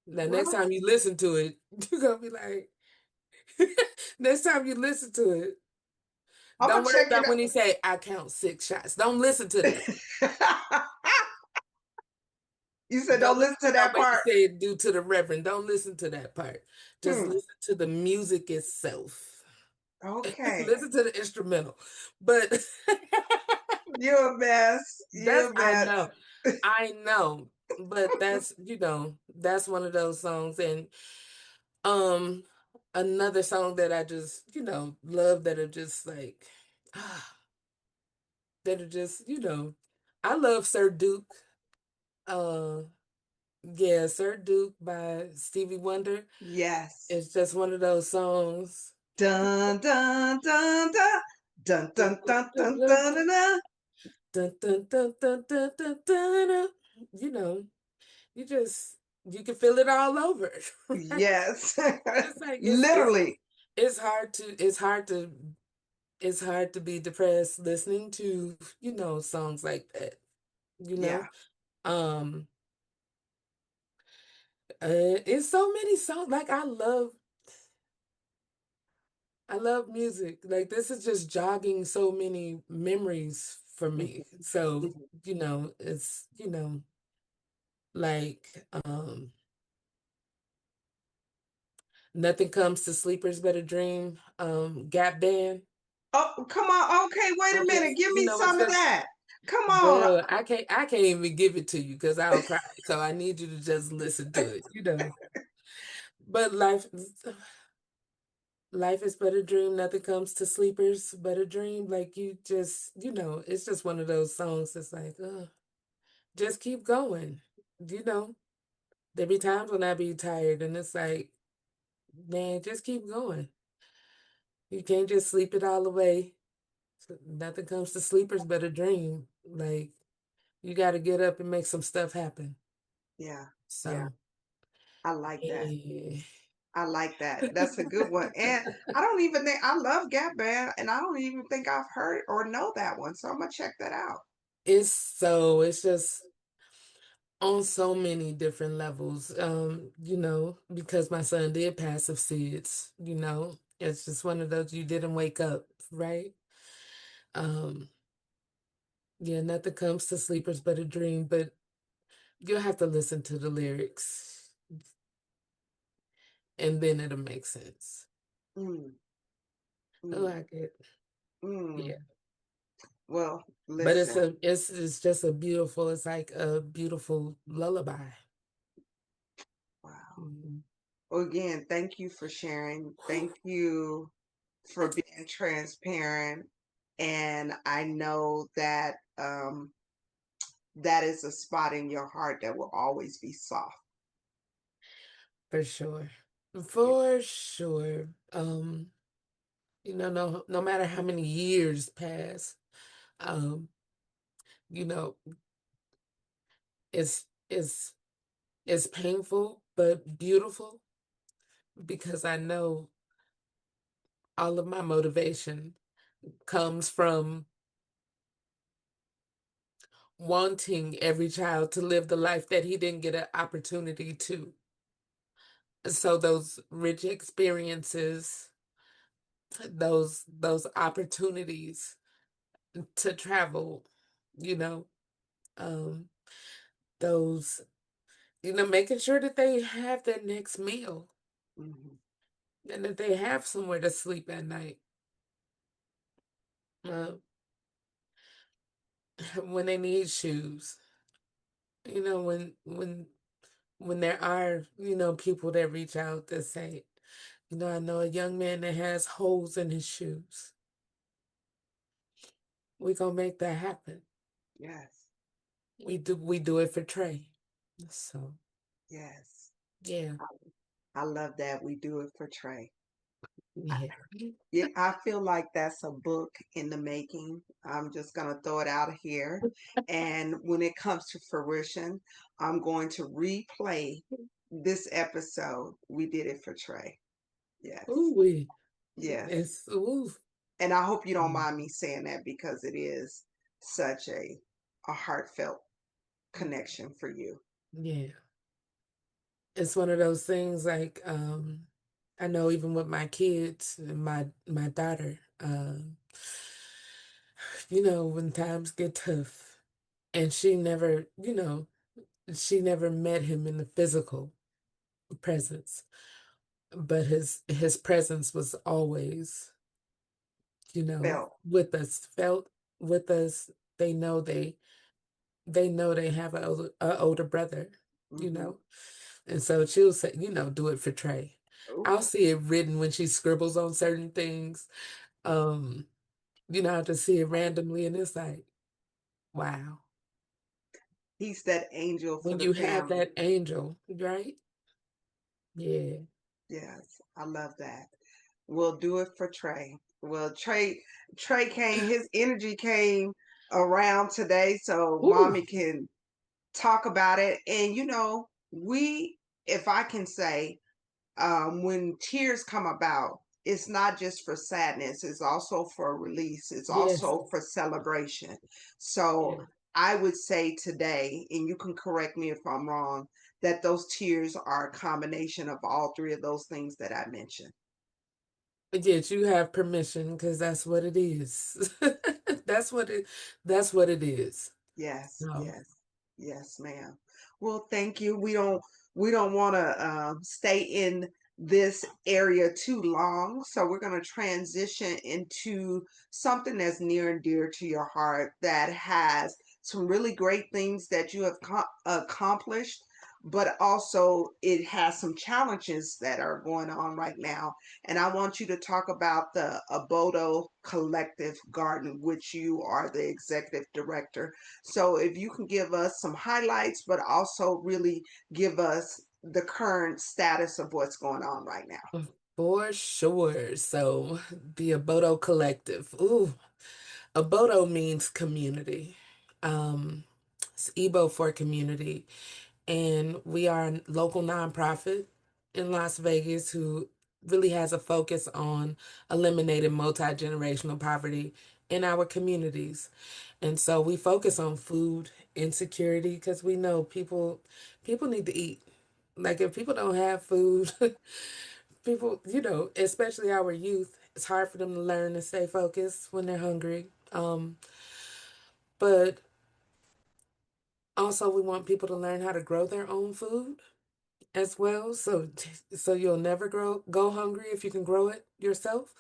Speaker 1: Now, next
Speaker 2: Well,
Speaker 1: time you listen to it, you're gonna be like, next time you listen to it,
Speaker 2: I'm
Speaker 1: don't
Speaker 2: gonna
Speaker 1: worry
Speaker 2: check it
Speaker 1: about when he say, I count 6 shots. Don't listen to that.
Speaker 2: out. You said
Speaker 1: Don't
Speaker 2: don't
Speaker 1: listen
Speaker 2: listen
Speaker 1: to
Speaker 2: to that
Speaker 1: nobody
Speaker 2: part.
Speaker 1: say it due to the reverend. Don't listen to that part. Just
Speaker 2: Hmm.
Speaker 1: listen to the music itself.
Speaker 2: Okay.
Speaker 1: Listen to the instrumental. But
Speaker 2: You're a mess.
Speaker 1: that's
Speaker 2: You're a mess.
Speaker 1: I know. But that's one of those songs. And um another song that I just, love that are just like that are just, I love Sir Duke. Uh yeah, Sir Duke by Stevie Wonder.
Speaker 2: Yes.
Speaker 1: It's just one of those songs.
Speaker 2: Dun dun dun dun dun
Speaker 1: Dun,
Speaker 2: dun
Speaker 1: dun,
Speaker 2: dun
Speaker 1: dun,
Speaker 2: dun
Speaker 1: dun,
Speaker 2: dun dun. Dun.
Speaker 1: dun, dun, dun, dun, dun, dun, dun, dun. You know, you just you can feel it all over. Right?
Speaker 2: Yes.
Speaker 1: It's like
Speaker 2: Literally.
Speaker 1: it's hard to be depressed listening to, songs like that, you
Speaker 2: Yeah.
Speaker 1: know. Um it's so many songs like I love music. Like this is just jogging so many memories for me. So, it's, like Nothing Comes to Sleepers But a Dream, Gap Band.
Speaker 2: Oh, come on. Okay, wait a minute. Give me
Speaker 1: It's
Speaker 2: some of
Speaker 1: just
Speaker 2: that. Come on.
Speaker 1: girl, I can't even give it to you because I'll cry. So I need you to just listen to it. But life is but a dream, nothing comes to sleepers but a dream. Like you just, it's just one of those songs that's like, just keep going. You know, there be times when I be tired and it's like, man, just keep going. You can't just sleep it all away. So nothing comes to sleepers but a dream. Like you got to get up and make some stuff happen.
Speaker 2: Yeah. Yeah.
Speaker 1: So,
Speaker 2: I like that.
Speaker 1: yeah,
Speaker 2: I like that. That's a good one. And I don't even think I love Gap Band, and I don't even think I've heard or know that one. So I'm gonna check that out.
Speaker 1: it's just on so many different levels. Because my son did passive SIDS, it's just one of those you didn't wake up, right? Um, yeah, nothing comes to sleepers but a dream, but you'll have to listen to the lyrics and then it'll make sense.
Speaker 2: Mm,
Speaker 1: Oh,
Speaker 2: mm,
Speaker 1: I get,
Speaker 2: mm.
Speaker 1: yeah.
Speaker 2: Well,
Speaker 1: But it's
Speaker 2: listen.
Speaker 1: a it's just a beautiful, it's like a beautiful lullaby.
Speaker 2: Wow.
Speaker 1: Mhm.
Speaker 2: Well, again, thank you for sharing. Thank you for being transparent. And I know that that is a spot in your heart that will always be soft.
Speaker 1: For sure.
Speaker 2: Yeah.
Speaker 1: For sure. No matter how many years pass, um, you know, it's it's it's painful but beautiful because I know all of my motivation comes from wanting every child to live the life that he didn't get an opportunity to. So those rich experiences those opportunities to travel, you know, um, those, making sure that they have their next meal
Speaker 2: Hmm.
Speaker 1: and that they have somewhere to sleep at night. Uh, when they need shoes, when there are, people that reach out that say, I know a young man that has holes in his shoes. We gonna make that happen.
Speaker 2: Yes.
Speaker 1: We do it for Trey. So
Speaker 2: Yes.
Speaker 1: yeah,
Speaker 2: I love that we do it for Trey.
Speaker 1: yeah.
Speaker 2: Yeah, I feel like that's a book in the making. I'm just going to throw it out here. And when it comes to fruition, I'm going to replay this episode. We did it for Trey.
Speaker 1: Ooh,
Speaker 2: Yes.
Speaker 1: we.
Speaker 2: Yes.
Speaker 1: It's ooh.
Speaker 2: And I hope you don't mind me saying that because it is such a heartfelt connection for you.
Speaker 1: Yeah. It's one of those things like I know even with my kids and my daughter, when times get tough and she never met him in the physical presence, but his presence was always,
Speaker 2: Felt.
Speaker 1: with us, felt with us. They know they have a older brother, you
Speaker 2: Mm-hmm.
Speaker 1: know. And so she'll say, do it for Trey. I'll
Speaker 2: Oh,
Speaker 1: see it written when she scribbles on certain things. Um, I'll just see it randomly and it's like, wow.
Speaker 2: he's that angel for
Speaker 1: When
Speaker 2: the
Speaker 1: you have
Speaker 2: family.
Speaker 1: that angel, right? Yeah.
Speaker 2: Yes, I love that. We'll do it for Trey. Well, Trey came, his energy came around today, so
Speaker 1: Ooh,
Speaker 2: mommy can talk about it. And if I can say, when tears come about, it's not just for sadness, it's also for release, it's
Speaker 1: yes.
Speaker 2: also for celebration. So
Speaker 1: Yeah.
Speaker 2: I would say today, and you can correct me if I'm wrong, that those tears are a combination of all three of those things that I mentioned.
Speaker 1: But yet you have permission because that's what it is. That's what it is.
Speaker 2: Yes,
Speaker 1: No.
Speaker 2: yes, yes, ma'am. Well, thank you. We don't want to stay in this area too long, so we're going to transition into something that's near and dear to your heart that has some really great things that you have accomplished, but also it has some challenges that are going on right now. And I want you to talk about the Obodo Collective Garden, which you are the executive director. So if you can give us some highlights, but also really give us the current status of what's going on right now.
Speaker 1: For sure. So the Obodo Collective. Ooh, Obodo means community. It's Igbo for community. And we are a local nonprofit in Las Vegas who really has a focus on eliminating multi-generational poverty in our communities. And so we focus on food insecurity because we know people need to eat. Like if people don't have food, people, especially our youth, it's hard for them to learn and stay focused when they're hungry. But also we want people to learn how to grow their own food as well. So you'll never go hungry if you can grow it yourself.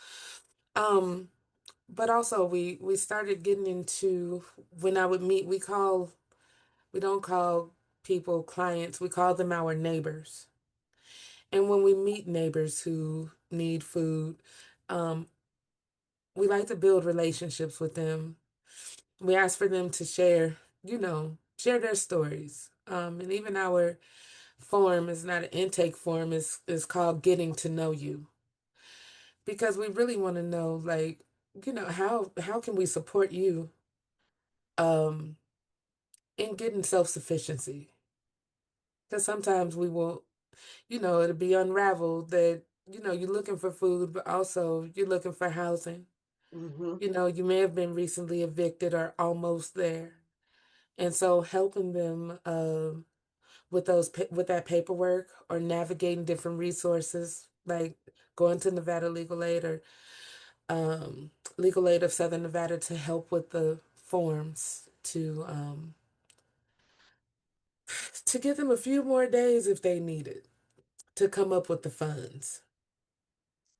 Speaker 1: Um, but also we started getting into when I would meet, we don't call people clients, we call them our neighbors. And when we meet neighbors who need food, um, we like to build relationships with them. We ask for them to share their stories. And even our form is not an intake form, is called Getting to Know You. Because we really want to know, like, how can we support you um in getting self-sufficiency? Because sometimes we will, it'll be unraveled that, you're looking for food, but also you're looking for housing.
Speaker 2: Hmm.
Speaker 1: You may have been recently evicted or almost there. And so helping them with that paperwork or navigating different resources, like going to Nevada Legal Aid or um, Legal Aid of Southern Nevada to help with the forms to give them a few more days if they need it to come up with the funds.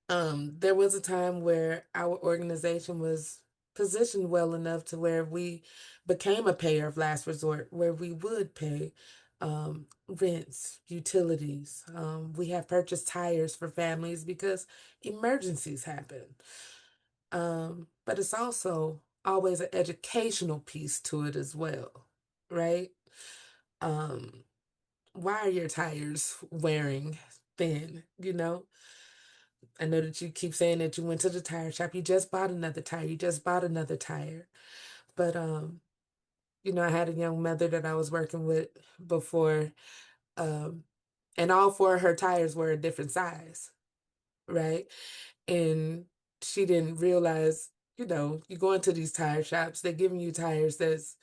Speaker 1: There was a time where our organization was positioned well enough to where we became a payer of last resort, where we would pay rents, utilities. We have purchased tires for families because emergencies happen. But it's also always an educational piece to it as well, right? Um, why are your tires wearing thin? I know that you keep saying that you went to the tire shop. You just bought another tire. You just bought another tire. But I had a young mother that I was working with before, um, and all four of her tires were a different size, right? And she didn't realize, you go into these tire shops, they're giving you tires that's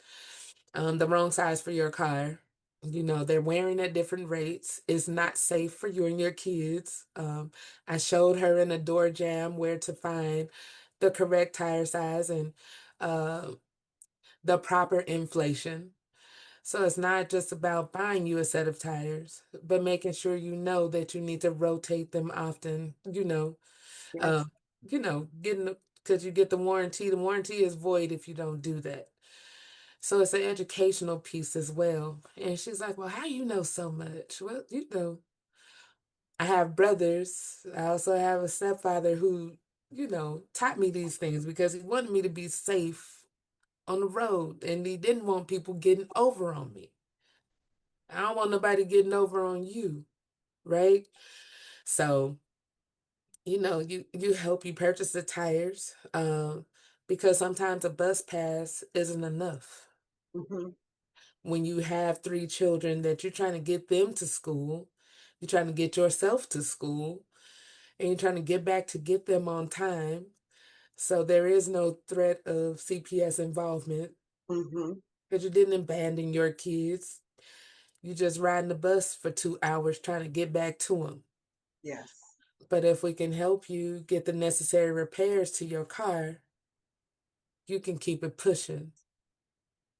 Speaker 1: the wrong size for your car. They're wearing at different rates. It's not safe for you and your kids. I showed her in a door jam where to find the correct tire size and uh, the proper inflation. So it's not just about buying you a set of tires, but making sure you know that you need to rotate them often, uh,
Speaker 2: Yes.
Speaker 1: getting because you get the warranty. The warranty is void if you don't do that. So it's an educational piece as well. And she's like, well, how you know so much? Well, I have brothers. I also have a stepfather who, taught me these things because he wanted me to be safe on the road and he didn't want people getting over on me. I don't want nobody getting over on you, right? So, you help you purchase the tires because sometimes a bus pass isn't enough.
Speaker 2: Mm-hmm.
Speaker 1: When you have three children that you're trying to get them to school, you're trying to get yourself to school, and you're trying to get back to get them on time. So there is no threat of CPS involvement
Speaker 2: Mm-hmm.
Speaker 1: because you didn't abandon your kids. You just riding the bus for 2 hours trying to get back to them.
Speaker 2: Yes.
Speaker 1: But if we can help you get the necessary repairs to your car, you can keep it pushing.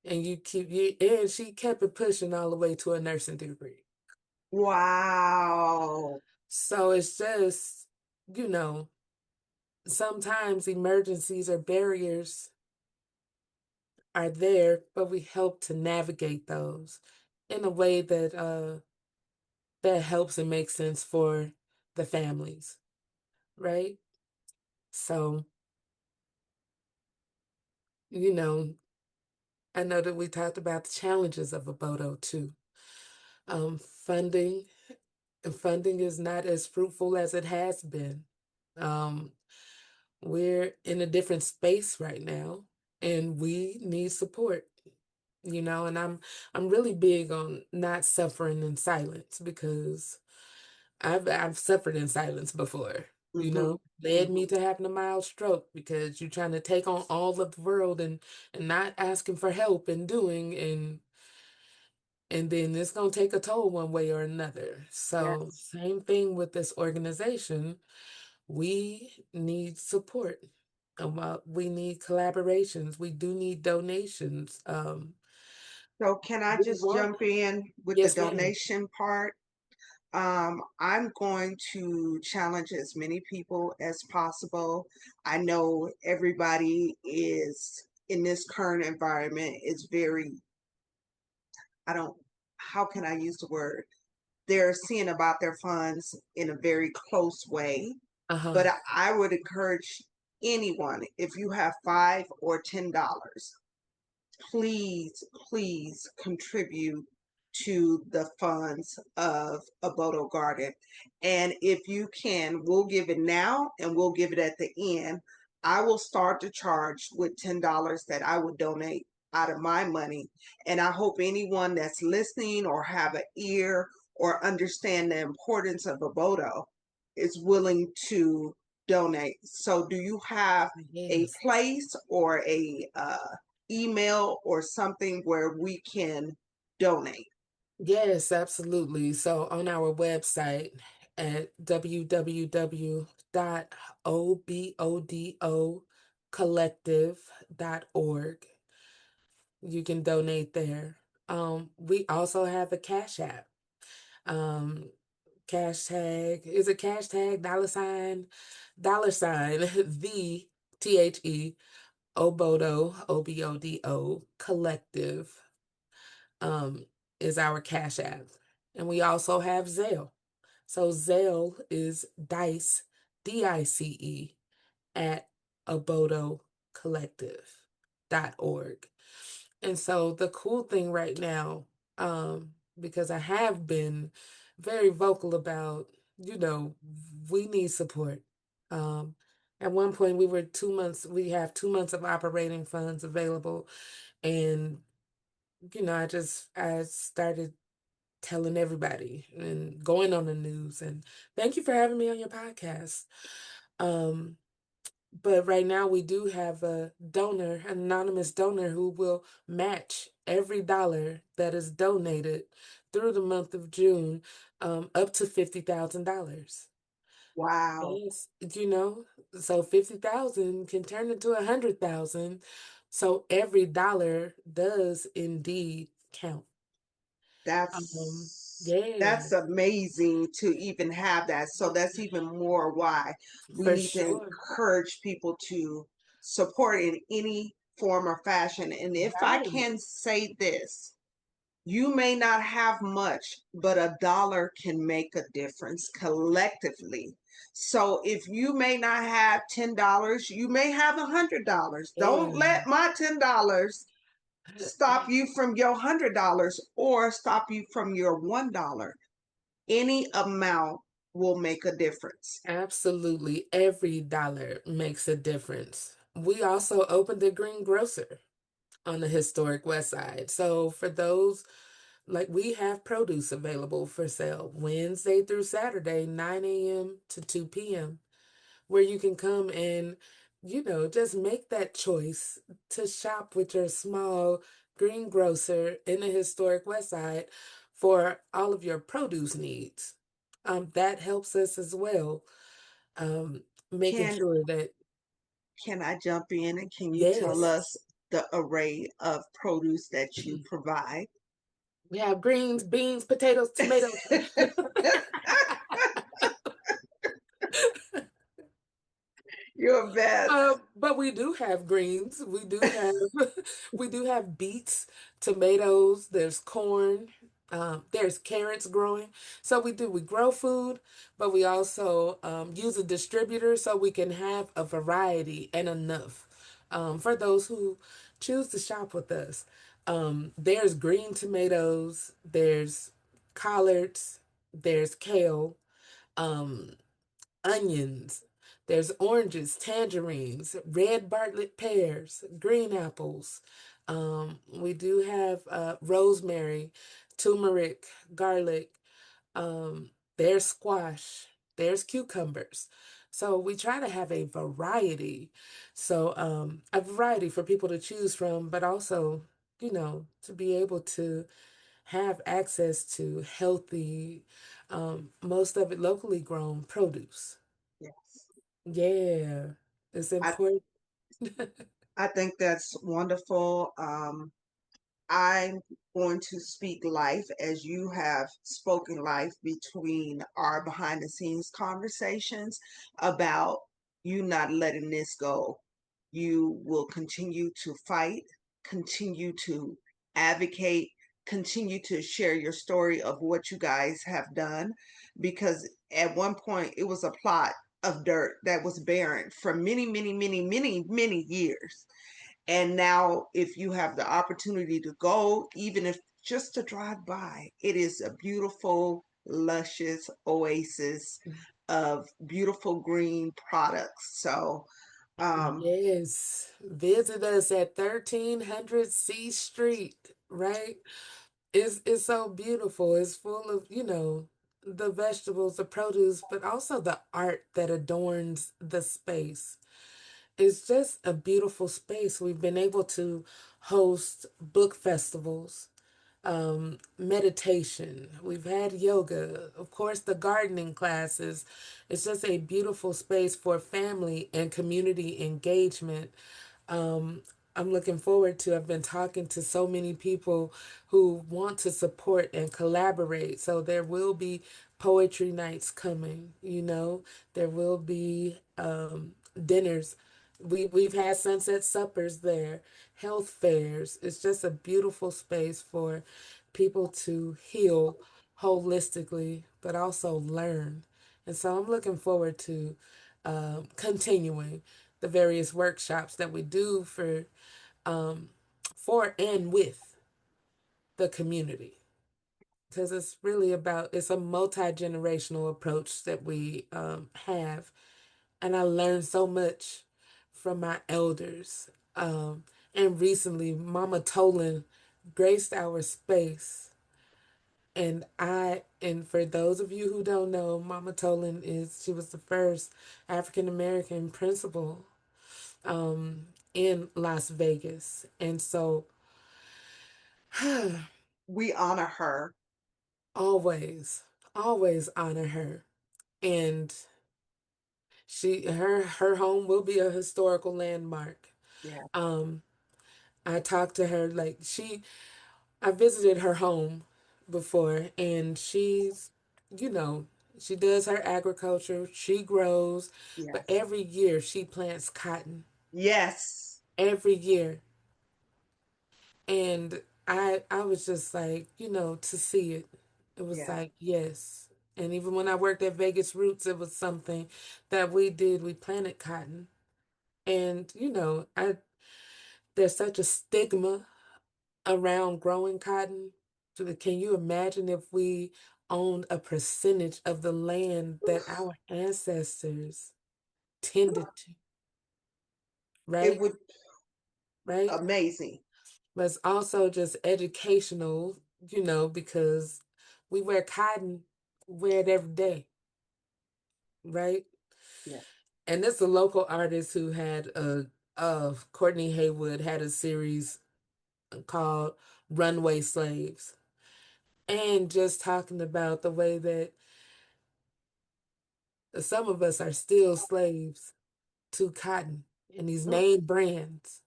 Speaker 1: And she kept it pushing all the way to a nursing degree.
Speaker 2: Wow.
Speaker 1: So it's just, you know, sometimes emergencies or barriers are there, but we help to navigate those in a way that helps and makes sense for the families, right? So, you know, I know that we talked about the challenges of Obodo too. Funding funding is not as fruitful as it has been. Um, we're in a different space right now, and we need support. And I'm really big on not suffering in silence because I've suffered in silence before.
Speaker 2: Mm-hmm.
Speaker 1: Led
Speaker 2: Mm-hmm.
Speaker 1: me to having a mild stroke because you're trying to take on all of the world and not asking for help and doing and then it's going to take a toll one way or another. So,
Speaker 2: Yes.
Speaker 1: same thing with this organization. We need support. We need collaborations. We do need donations.
Speaker 2: So can I
Speaker 1: We
Speaker 2: just
Speaker 1: want,
Speaker 2: jump in with the
Speaker 1: yes, ma'am.
Speaker 2: donation part? I'm going to challenge as many people as possible. I know everybody is in this current environment is very, I don't, how can I use the word? They're seeing about their funds in a very close way.
Speaker 1: Uh-huh.
Speaker 2: But I would encourage anyone, if you have $5 or $10, please, please contribute to the funds of Obodo Garden. And if you can, we'll give it now and we'll give it at the end. I will start to charge with $10 that I would donate out of my money. And I hope anyone that's listening or have an ear or understand the importance of Obodo is willing to donate. So do you have a
Speaker 1: Yes.
Speaker 2: place or a email or something where we can donate?
Speaker 1: Yes, absolutely. So on our website, at www.obodocollective.org. You can donate there. We also have a Cash App. Um, Cash tag is a cash tag dollar sign the THE Obodo Collective um is our Cash App. And we also have Zelle. So Zelle is DICE at obodocollective.org. And so the cool thing right now, because I have been very vocal about, you know, we need support. Um, at one point we were 2 months, we have 2 months of operating funds available. And, I started telling everybody and going on the news. And thank you for having me on your podcast. Um, but right now we do have a donor, an anonymous donor who will match every dollar that is donated through the month of June, up to $50,000.
Speaker 2: Wow.
Speaker 1: Yes, so 50,000 can turn into 100,000. So every dollar does indeed count. Um,
Speaker 2: That's
Speaker 1: yeah,
Speaker 2: amazing to even have that. So that's even more why we
Speaker 1: for
Speaker 2: need to
Speaker 1: sure.
Speaker 2: encourage people to support in any form or fashion. And if I
Speaker 1: Right.
Speaker 2: can say this, you may not have much, but a dollar can make a difference collectively. So if you may not have $10, you may have $100. Don't
Speaker 1: Yeah.
Speaker 2: let my $10 stop you from your $100 or stop you from your $1. Any amount will make a difference.
Speaker 1: Absolutely. Every dollar makes a difference. We also opened a green grocer on the historic West Side. So for those, like we have produce available for sale Wednesday through Saturday, 9 a.m. to 2 p.m., where you can come and, just make that choice to shop with your small green grocer in the historic West Side for all of your produce needs. That helps us as well, um, making
Speaker 2: Can
Speaker 1: sure that,
Speaker 2: can I jump in and can you tell
Speaker 1: yes,
Speaker 2: us the array of produce that you provide?
Speaker 1: we have greens, beans, potatoes, tomatoes.
Speaker 2: Your best.
Speaker 1: But we do have greens. We do have we do have beets, tomatoes, there's corn, there's carrots growing. So we grow food, but we also use a distributor so we can have a variety and enough for those who choose to shop with us. There's green tomatoes, there's collards, there's kale, um, onions. There's oranges, tangerines, red Bartlett pears, green apples. We do have rosemary, turmeric, garlic. There's squash. There's cucumbers. So we try to have a variety. So a variety for people to choose from, but also, to be able to have access to healthy, most of it locally grown produce.
Speaker 2: Yes.
Speaker 1: Yeah, it's
Speaker 2: I,
Speaker 1: important.
Speaker 2: I think that's wonderful. I'm going to speak life as you have spoken life between our behind the scenes conversations about you not letting this go. You will continue to fight, continue to advocate, continue to share your story of what you guys have done. Because at one point, it was a plot of dirt that was barren for many, many, many, many, many years. And now, if you have the opportunity to go, even if just to drive by, it is a beautiful, luscious oasis of beautiful green products. So, um,
Speaker 1: Yes, visit us at 1300 C Street, right? It's so beautiful. It's full of, the vegetables, the produce, but also the art that adorns the space. It's just a beautiful space. We've been able to host book festivals. meditation. We've had yoga. Of course, the gardening classes. It's just a beautiful space for family and community engagement. Um, I'm looking forward to. I've been talking to so many people who want to support and collaborate. So there will be poetry nights coming. There will be dinners. We've had sunset suppers there, health fairs. It's just a beautiful space for people to heal holistically, but also learn. And so I'm looking forward to continuing the various workshops that we do for and with the community, because it's a multi-generational approach that we have, and I learned so much from my elders. And recently, Mama Tolan graced our space, and for those of you who don't know, Mama Tolan she was the first African American principal in Las Vegas, and so
Speaker 2: We honor her.
Speaker 1: always, always honor her, and her home will be a historical landmark.
Speaker 2: Yeah,
Speaker 1: Um, I talked to her I visited her home before, and you know, she does her agriculture, she grows, but
Speaker 2: yes,
Speaker 1: every year she plants cotton.
Speaker 2: yes,
Speaker 1: Every year. And I was just like, to see it. It was
Speaker 2: yeah.
Speaker 1: like, yes. And even when I worked at Vegas Roots, it was something that we did. We planted cotton. And, there's such a stigma around growing cotton. So can you imagine if we owned a percentage of the land that
Speaker 2: Oof.
Speaker 1: our ancestors tended to,
Speaker 2: It
Speaker 1: right?
Speaker 2: would
Speaker 1: Right?
Speaker 2: amazing.
Speaker 1: But it's also just educational, because we wear cotton, wear it every day, right?
Speaker 2: Yeah,
Speaker 1: And it's a local artist who had Courtney Haywood had a series called Runway Slaves, and just talking about the way that some of us are still slaves to cotton and these
Speaker 2: mm,
Speaker 1: name brands,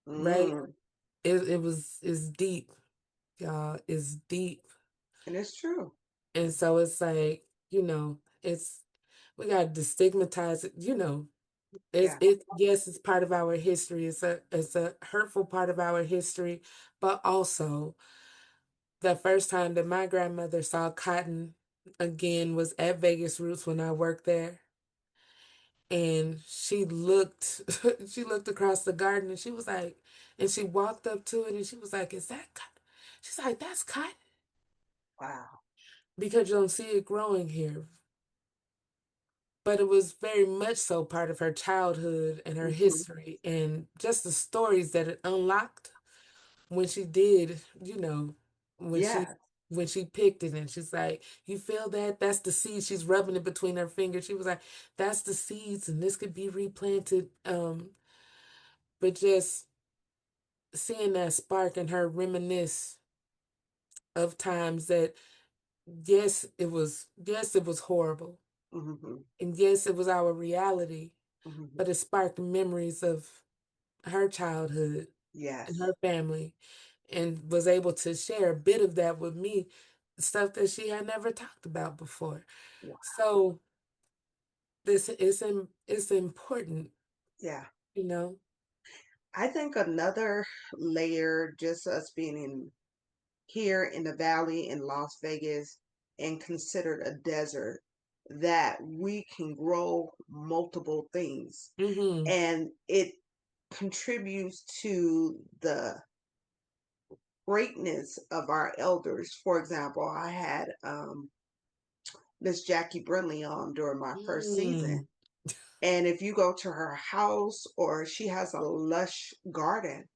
Speaker 1: right?
Speaker 2: mm.
Speaker 1: It's deep, y'all. It's deep.
Speaker 2: And it's true.
Speaker 1: And so it's like, we got to destigmatize it,
Speaker 2: Yeah.
Speaker 1: yes, it's part of our history. It's a hurtful part of our history, but also the first time that my grandmother saw cotton again was at Vegas Roots when I worked there. And she looked she looked across the garden, and she was like, and she walked up to it, and she was like, "Is that cotton?" She's like, "That's cotton,"
Speaker 2: Wow.
Speaker 1: because you don't see it growing here. But it was very much so part of her childhood and her
Speaker 2: Hmm.
Speaker 1: history, and just the stories that it unlocked when she did, when she
Speaker 2: Yeah.
Speaker 1: when she picked it, and she's like, "You feel that? That's the seed." She's rubbing it between her fingers. She was like, "That's the seeds, and this could be replanted." But just seeing that spark in her reminisce of times that, yes, it was horrible,
Speaker 2: Hmm.
Speaker 1: and yes, it was our reality,
Speaker 2: Hmm.
Speaker 1: but it sparked memories of her childhood and
Speaker 2: Yes.
Speaker 1: her family, and was able to share a bit of that with me, stuff that she had never talked about before.
Speaker 2: Wow.
Speaker 1: So it's important,
Speaker 2: Yeah.
Speaker 1: you know.
Speaker 2: I think another layer, just us being in here in the valley in Las Vegas and considered a desert, that we can grow multiple things.
Speaker 1: Mm-hmm.
Speaker 2: And it contributes to the greatness of our elders. For example, I had Miss Jackie Brinley on during my first season.
Speaker 1: Mm.
Speaker 2: And if you go to her house, or she has a lush garden,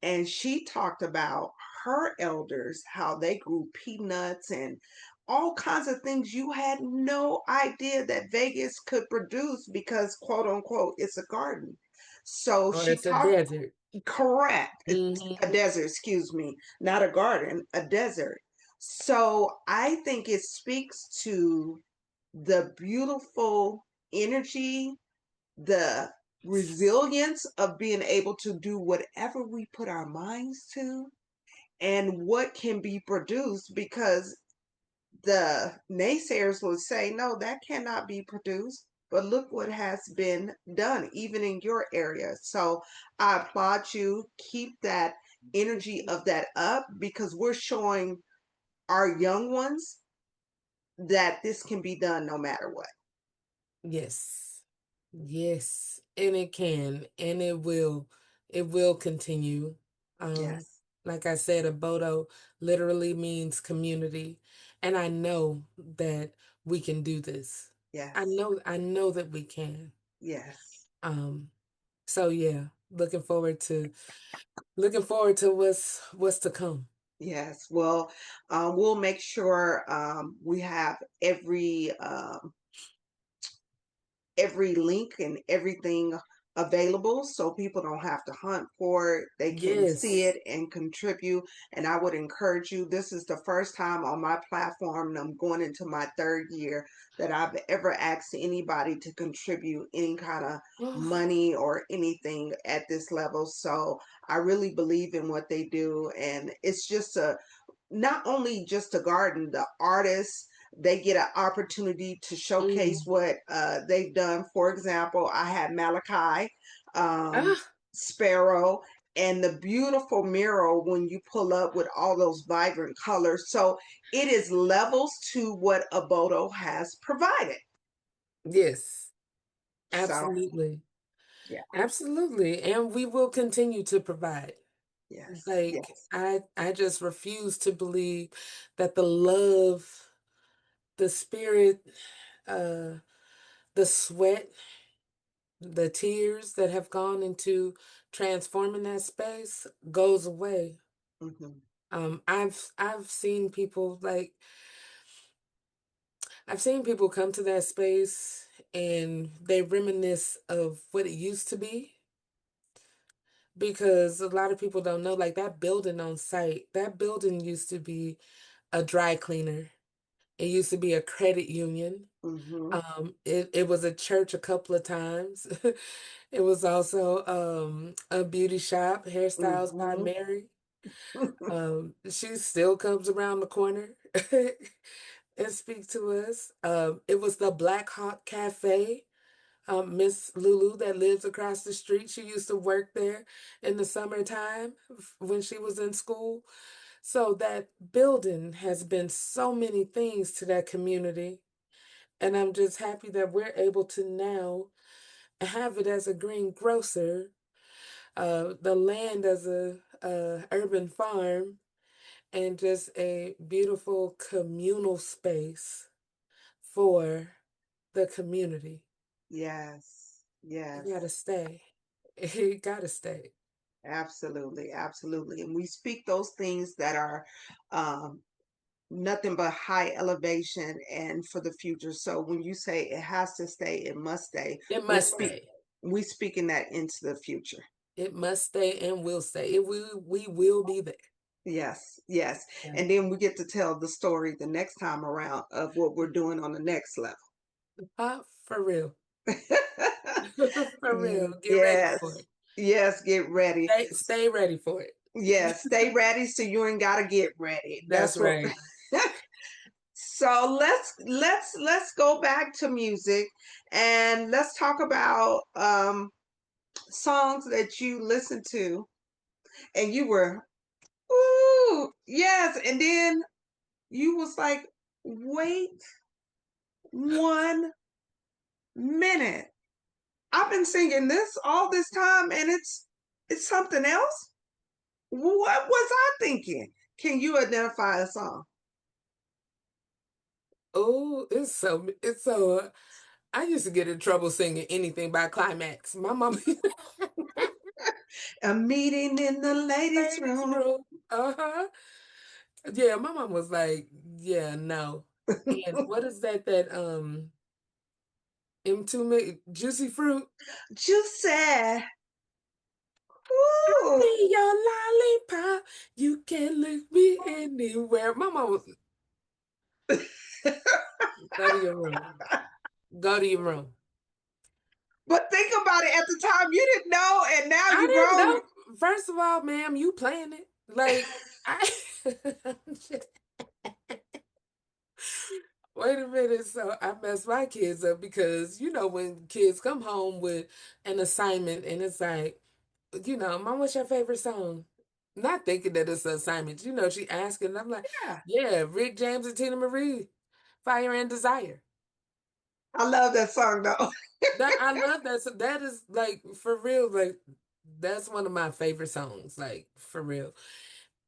Speaker 2: and she talked about her elders, how they grew peanuts and all kinds of things you had no idea that Vegas could produce because, quote unquote, it's a garden. So
Speaker 1: Or
Speaker 2: she
Speaker 1: it's a
Speaker 2: talked,
Speaker 1: desert.
Speaker 2: Correct. A
Speaker 1: Hmm.
Speaker 2: desert, excuse me, not a garden, a desert. So I think it speaks to the beautiful energy, the resilience of being able to do whatever we put our minds to and what can be produced, because the naysayers will say, no, that cannot be produced. But look what has been done, even in your area. So I applaud you. Keep that energy of that up, because we're showing our young ones that this can be done no matter what.
Speaker 1: Yes. Yes. And it can, and it will continue. Um,
Speaker 2: Yes,
Speaker 1: like I said, Obodo literally means community. And I know that we can do this.
Speaker 2: yes,
Speaker 1: I know that we can.
Speaker 2: yes,
Speaker 1: Um, so yeah, looking forward to what's to come.
Speaker 2: yes. Well, we'll make sure we have every link and everything available so people don't have to hunt for it. They can see
Speaker 1: Yes.
Speaker 2: it and contribute. And I would encourage you, this is the first time on my platform, and I'm going into my third year, that I've ever asked anybody to contribute any kind of
Speaker 1: Oh,
Speaker 2: money or anything at this level. So I really believe in what they do. And it's just a not only just a garden, the artists, they get an opportunity to showcase
Speaker 1: mm.
Speaker 2: what they've done. For example, I had Malachi, um,
Speaker 1: Ah,
Speaker 2: Sparrow, and the beautiful mural when you pull up with all those vibrant colors. So it is levels to what Obodo has provided.
Speaker 1: yes.
Speaker 2: So
Speaker 1: Absolutely.
Speaker 2: yeah,
Speaker 1: Absolutely. And we will continue to provide.
Speaker 2: yes,
Speaker 1: Like
Speaker 2: yes.
Speaker 1: I just refuse to believe that the love, the spirit, uh, the sweat, the tears that have gone into transforming that space goes away.
Speaker 2: Hmm.
Speaker 1: I've seen people like I've seen people come to that space and they reminisce of what it used to be, because a lot of people don't know, like that building on site, that building used to be a dry cleaner. It used to be a credit union.
Speaker 2: Hmm.
Speaker 1: It was a church a couple of times. It was also a beauty shop, Hairstyles by
Speaker 2: Hmm.
Speaker 1: Mary. She still comes around the corner and speaks to us. It was the Black Hawk Cafe. Miss Lulu that lives across the street, she used to work there in the summertime when she was in school. So that building has been so many things to that community. And I'm just happy that we're able to now have it as a green grocer, the land as a urban farm, and just a beautiful communal space for the community.
Speaker 2: Yes,
Speaker 1: It gotta
Speaker 2: yes.
Speaker 1: stay. It gotta stay.
Speaker 2: Absolutely, absolutely. And we speak those things that are um, nothing but high elevation and for the future. So when you say it has to stay, it must stay.
Speaker 1: It
Speaker 2: We
Speaker 1: must
Speaker 2: speak
Speaker 1: stay.
Speaker 2: we speaking that into the future.
Speaker 1: It must stay and will stay. We will be there.
Speaker 2: Yes, yes.
Speaker 1: Yeah.
Speaker 2: And then we get to tell the story the next time around of what we're doing on the next level.
Speaker 1: For real. For real. Get ready
Speaker 2: Yes,
Speaker 1: for it.
Speaker 2: yes, get ready.
Speaker 1: Stay ready for it.
Speaker 2: Yes, stay ready so you ain't gotta get ready.
Speaker 1: That's
Speaker 2: That's what.
Speaker 1: right.
Speaker 2: So let's go back to music, and let's talk about songs that you listened to and you were, ooh, yes, and then you was like, wait 1 minute, I've been singing this all this time and it's something else. What was I thinking? Can you identify a song?
Speaker 1: Oh, I used to get in trouble singing anything by Climax. My mom
Speaker 2: A meeting in the ladies'
Speaker 1: ladies
Speaker 2: room.
Speaker 1: room. Uh-huh. Yeah, my mom was like, yeah, no. And what is that M2 Juicy Fruit?
Speaker 2: Juicy. Ooh.
Speaker 1: Be your lollipop. You can lick me anywhere. My mom was, go to your room. Go to your room.
Speaker 2: But think about it. At the time, you didn't know, and now
Speaker 1: I
Speaker 2: you
Speaker 1: didn't
Speaker 2: grown.
Speaker 1: know. First of all, ma'am, you playing it. Like, I. Wait a minute. So I messed my kids up because, when kids come home with an assignment and it's like, Mom, what's your favorite song? Not thinking that it's an assignment. She asking, and I'm like,
Speaker 2: Yeah,
Speaker 1: yeah, Rick James and Tina Marie, Fire and Desire.
Speaker 2: I love that song though.
Speaker 1: That I love that. So that is like for real, like that's one of my favorite songs, like for real.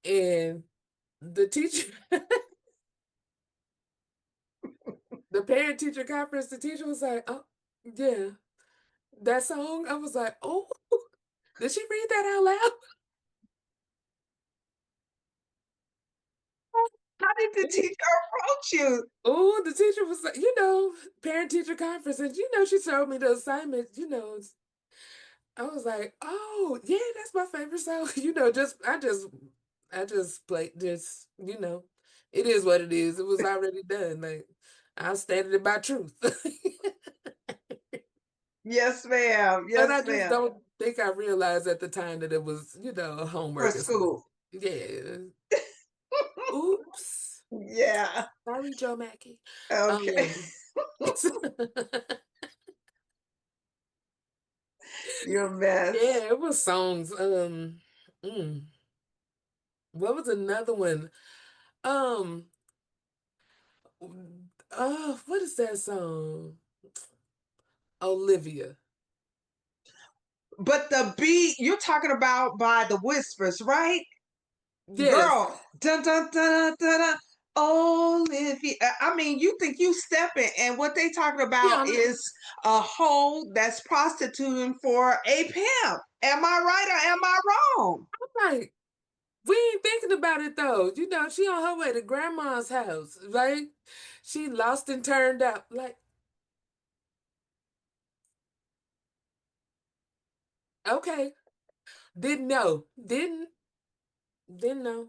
Speaker 1: And the teacher, the parent teacher conference, the teacher was like, oh, yeah, that song. I was like, oh, did she read that out loud?
Speaker 2: How did the teacher approach you?
Speaker 1: Oh, the teacher was like, parent teacher conference. And, she showed me the assignment, I was like, oh, yeah, that's my favorite song. I just played this, it is what it is. It was already done. Like, I stated it by truth.
Speaker 2: Yes, ma'am.
Speaker 1: But
Speaker 2: Yes,
Speaker 1: I just
Speaker 2: ma'am.
Speaker 1: don't think I realized at the time that it was,
Speaker 2: For
Speaker 1: homework or something.
Speaker 2: school.
Speaker 1: Yeah. Oops.
Speaker 2: Yeah.
Speaker 1: Sorry, Joe Mackey.
Speaker 2: Okay.
Speaker 1: Um,
Speaker 2: You're a mess.
Speaker 1: yeah, it was songs. Mm, what was another one? Um, what is that song? Olivia.
Speaker 2: But the beat you're talking about by the Whispers, right?
Speaker 1: Yes.
Speaker 2: Girl, dun dun dun dun dun. Olivia. I mean, you think you stepping, and what they talking
Speaker 1: Yeah,
Speaker 2: about is a hoe that's prostituting for a pimp. Am I right or am I wrong?
Speaker 1: I'm like, we ain't thinking about it though. She on her way to grandma's house, right? She lost and turned out. Like, okay. Didn't know. Didn't know.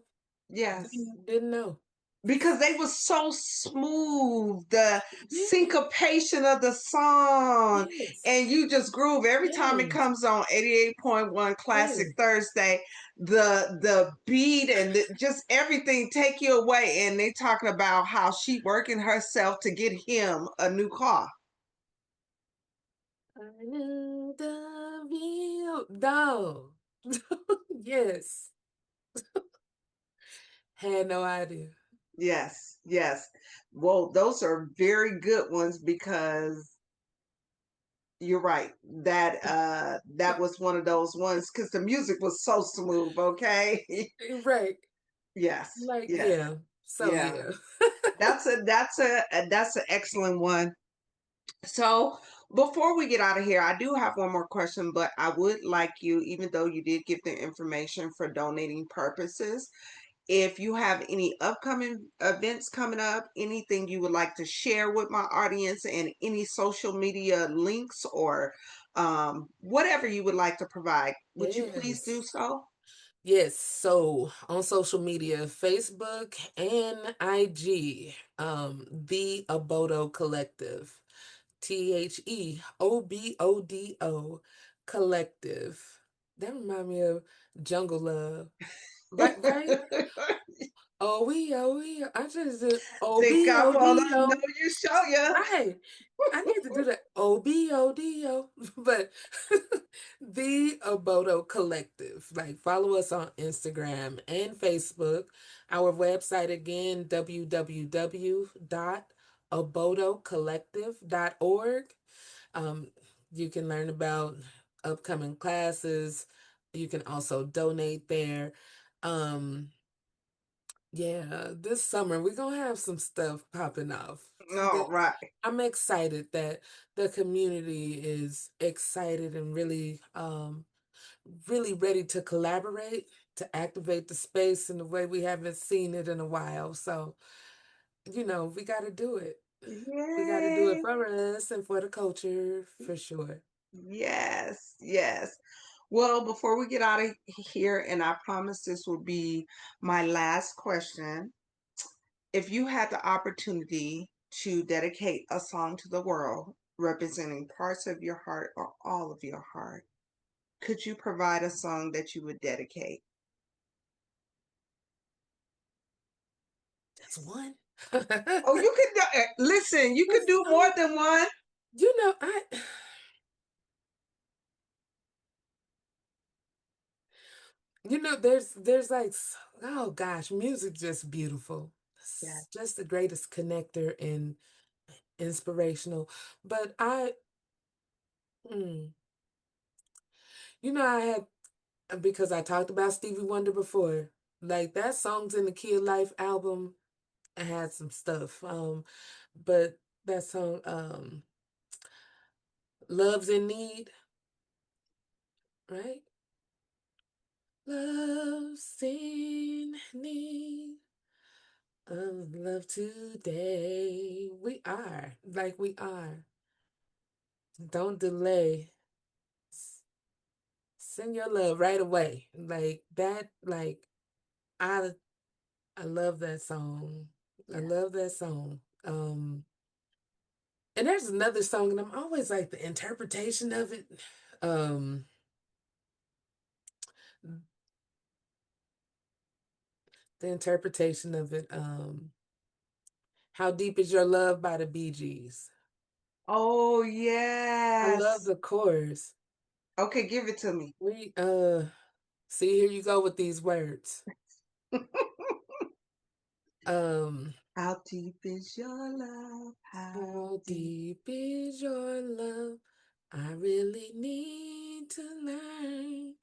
Speaker 2: Yes.
Speaker 1: Didn't know.
Speaker 2: Because they were so smooth, the
Speaker 1: Yeah.
Speaker 2: syncopation of the song,
Speaker 1: Yes.
Speaker 2: and you just groove every time it
Speaker 1: Yes.
Speaker 2: comes on 88.1 Classic
Speaker 1: Yes.
Speaker 2: Thursday. The beat and just everything take you away, and they talking about how she working herself to get him a new car.
Speaker 1: I knew the real dog. Yes. Had no idea.
Speaker 2: Yes, yes. Well, those are very good ones because you're right. That was one of those ones because the music was so smooth, okay?
Speaker 1: Right.
Speaker 2: Yes,
Speaker 1: Like,
Speaker 2: yes,
Speaker 1: yeah. So
Speaker 2: yeah.
Speaker 1: yeah.
Speaker 2: That's an excellent one. So before we get out of here, I do have one more question, but I would like you, even though you did give the information for donating purposes, if you have any upcoming events coming up, anything you would like to share with my audience, and any social media links or whatever you would like to provide, would you please do
Speaker 1: Yes.
Speaker 2: so?
Speaker 1: Yes. So on social media, Facebook and IG, the Obodo Collective. TheObodo Collective. That remind me of Jungle Love. Right, right? I just did
Speaker 2: Think I wanna know
Speaker 1: OBODO.
Speaker 2: you show ya.
Speaker 1: Right. I need to do that. OBODO. But the Obodo Collective. Like follow us on Instagram and Facebook. Our website again, www.obodocollective.org. Um, you can learn about upcoming classes. You can also donate there. Um, yeah, this summer we're gonna have some stuff popping off.
Speaker 2: All right.
Speaker 1: I'm excited that the community is excited and really ready to collaborate, to activate the space in a way we haven't seen it in a while. So, we got to do it. We got to do it
Speaker 2: Yay.
Speaker 1: for us and for the culture, for sure.
Speaker 2: Yes, yes. Well, before we get out of here, and I promise this will be my last question. If you had the opportunity to dedicate a song to the world representing parts of your heart or all of your heart, could you provide a song that you would dedicate?
Speaker 1: Just one.
Speaker 2: Oh, you could listen, you could
Speaker 1: Just
Speaker 2: do more than one.
Speaker 1: you know, I there's like oh gosh, music just beautiful.
Speaker 2: Yeah.
Speaker 1: It's just the greatest connector and inspirational. But mm, I had because I talked about Stevie Wonder before. Like that Songs in the Key of Life album had some stuff. But that song, Love's in Need, right? Love's in need of love today. We are. Don't delay. S- Send your love right away. Like that, I I love that song. I
Speaker 2: Yeah.
Speaker 1: love that song. And there's another song, and I'm always like the interpretation of it. Um, the interpretation of it. How Deep Is Your Love by the Bee Gees.
Speaker 2: Oh,
Speaker 1: I love
Speaker 2: yes.
Speaker 1: the chorus.
Speaker 2: Okay, give it to me.
Speaker 1: We see here you go with these words. Um,
Speaker 2: How deep is your love? How
Speaker 1: how
Speaker 2: deep?
Speaker 1: deep is your love? I really need to learn.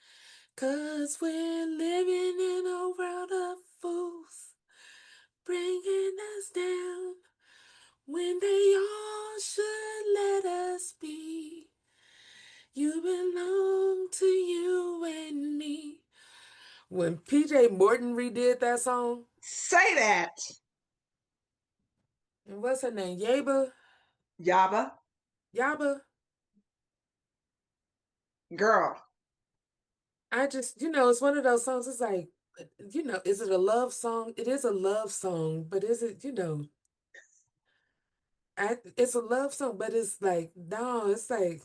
Speaker 1: 'Cause we're living in a world of fools, bringing us down when they all should let us be. You belong to you and me. When PJ Morton redid that song,
Speaker 2: Say that,
Speaker 1: and what's her name? Yaba?
Speaker 2: Yaba.
Speaker 1: Yaba?
Speaker 2: Girl,
Speaker 1: I just, it's one of those songs. It's like, is it a love song? It is a love song, but is it, it's a love song, but it's like, no, it's like,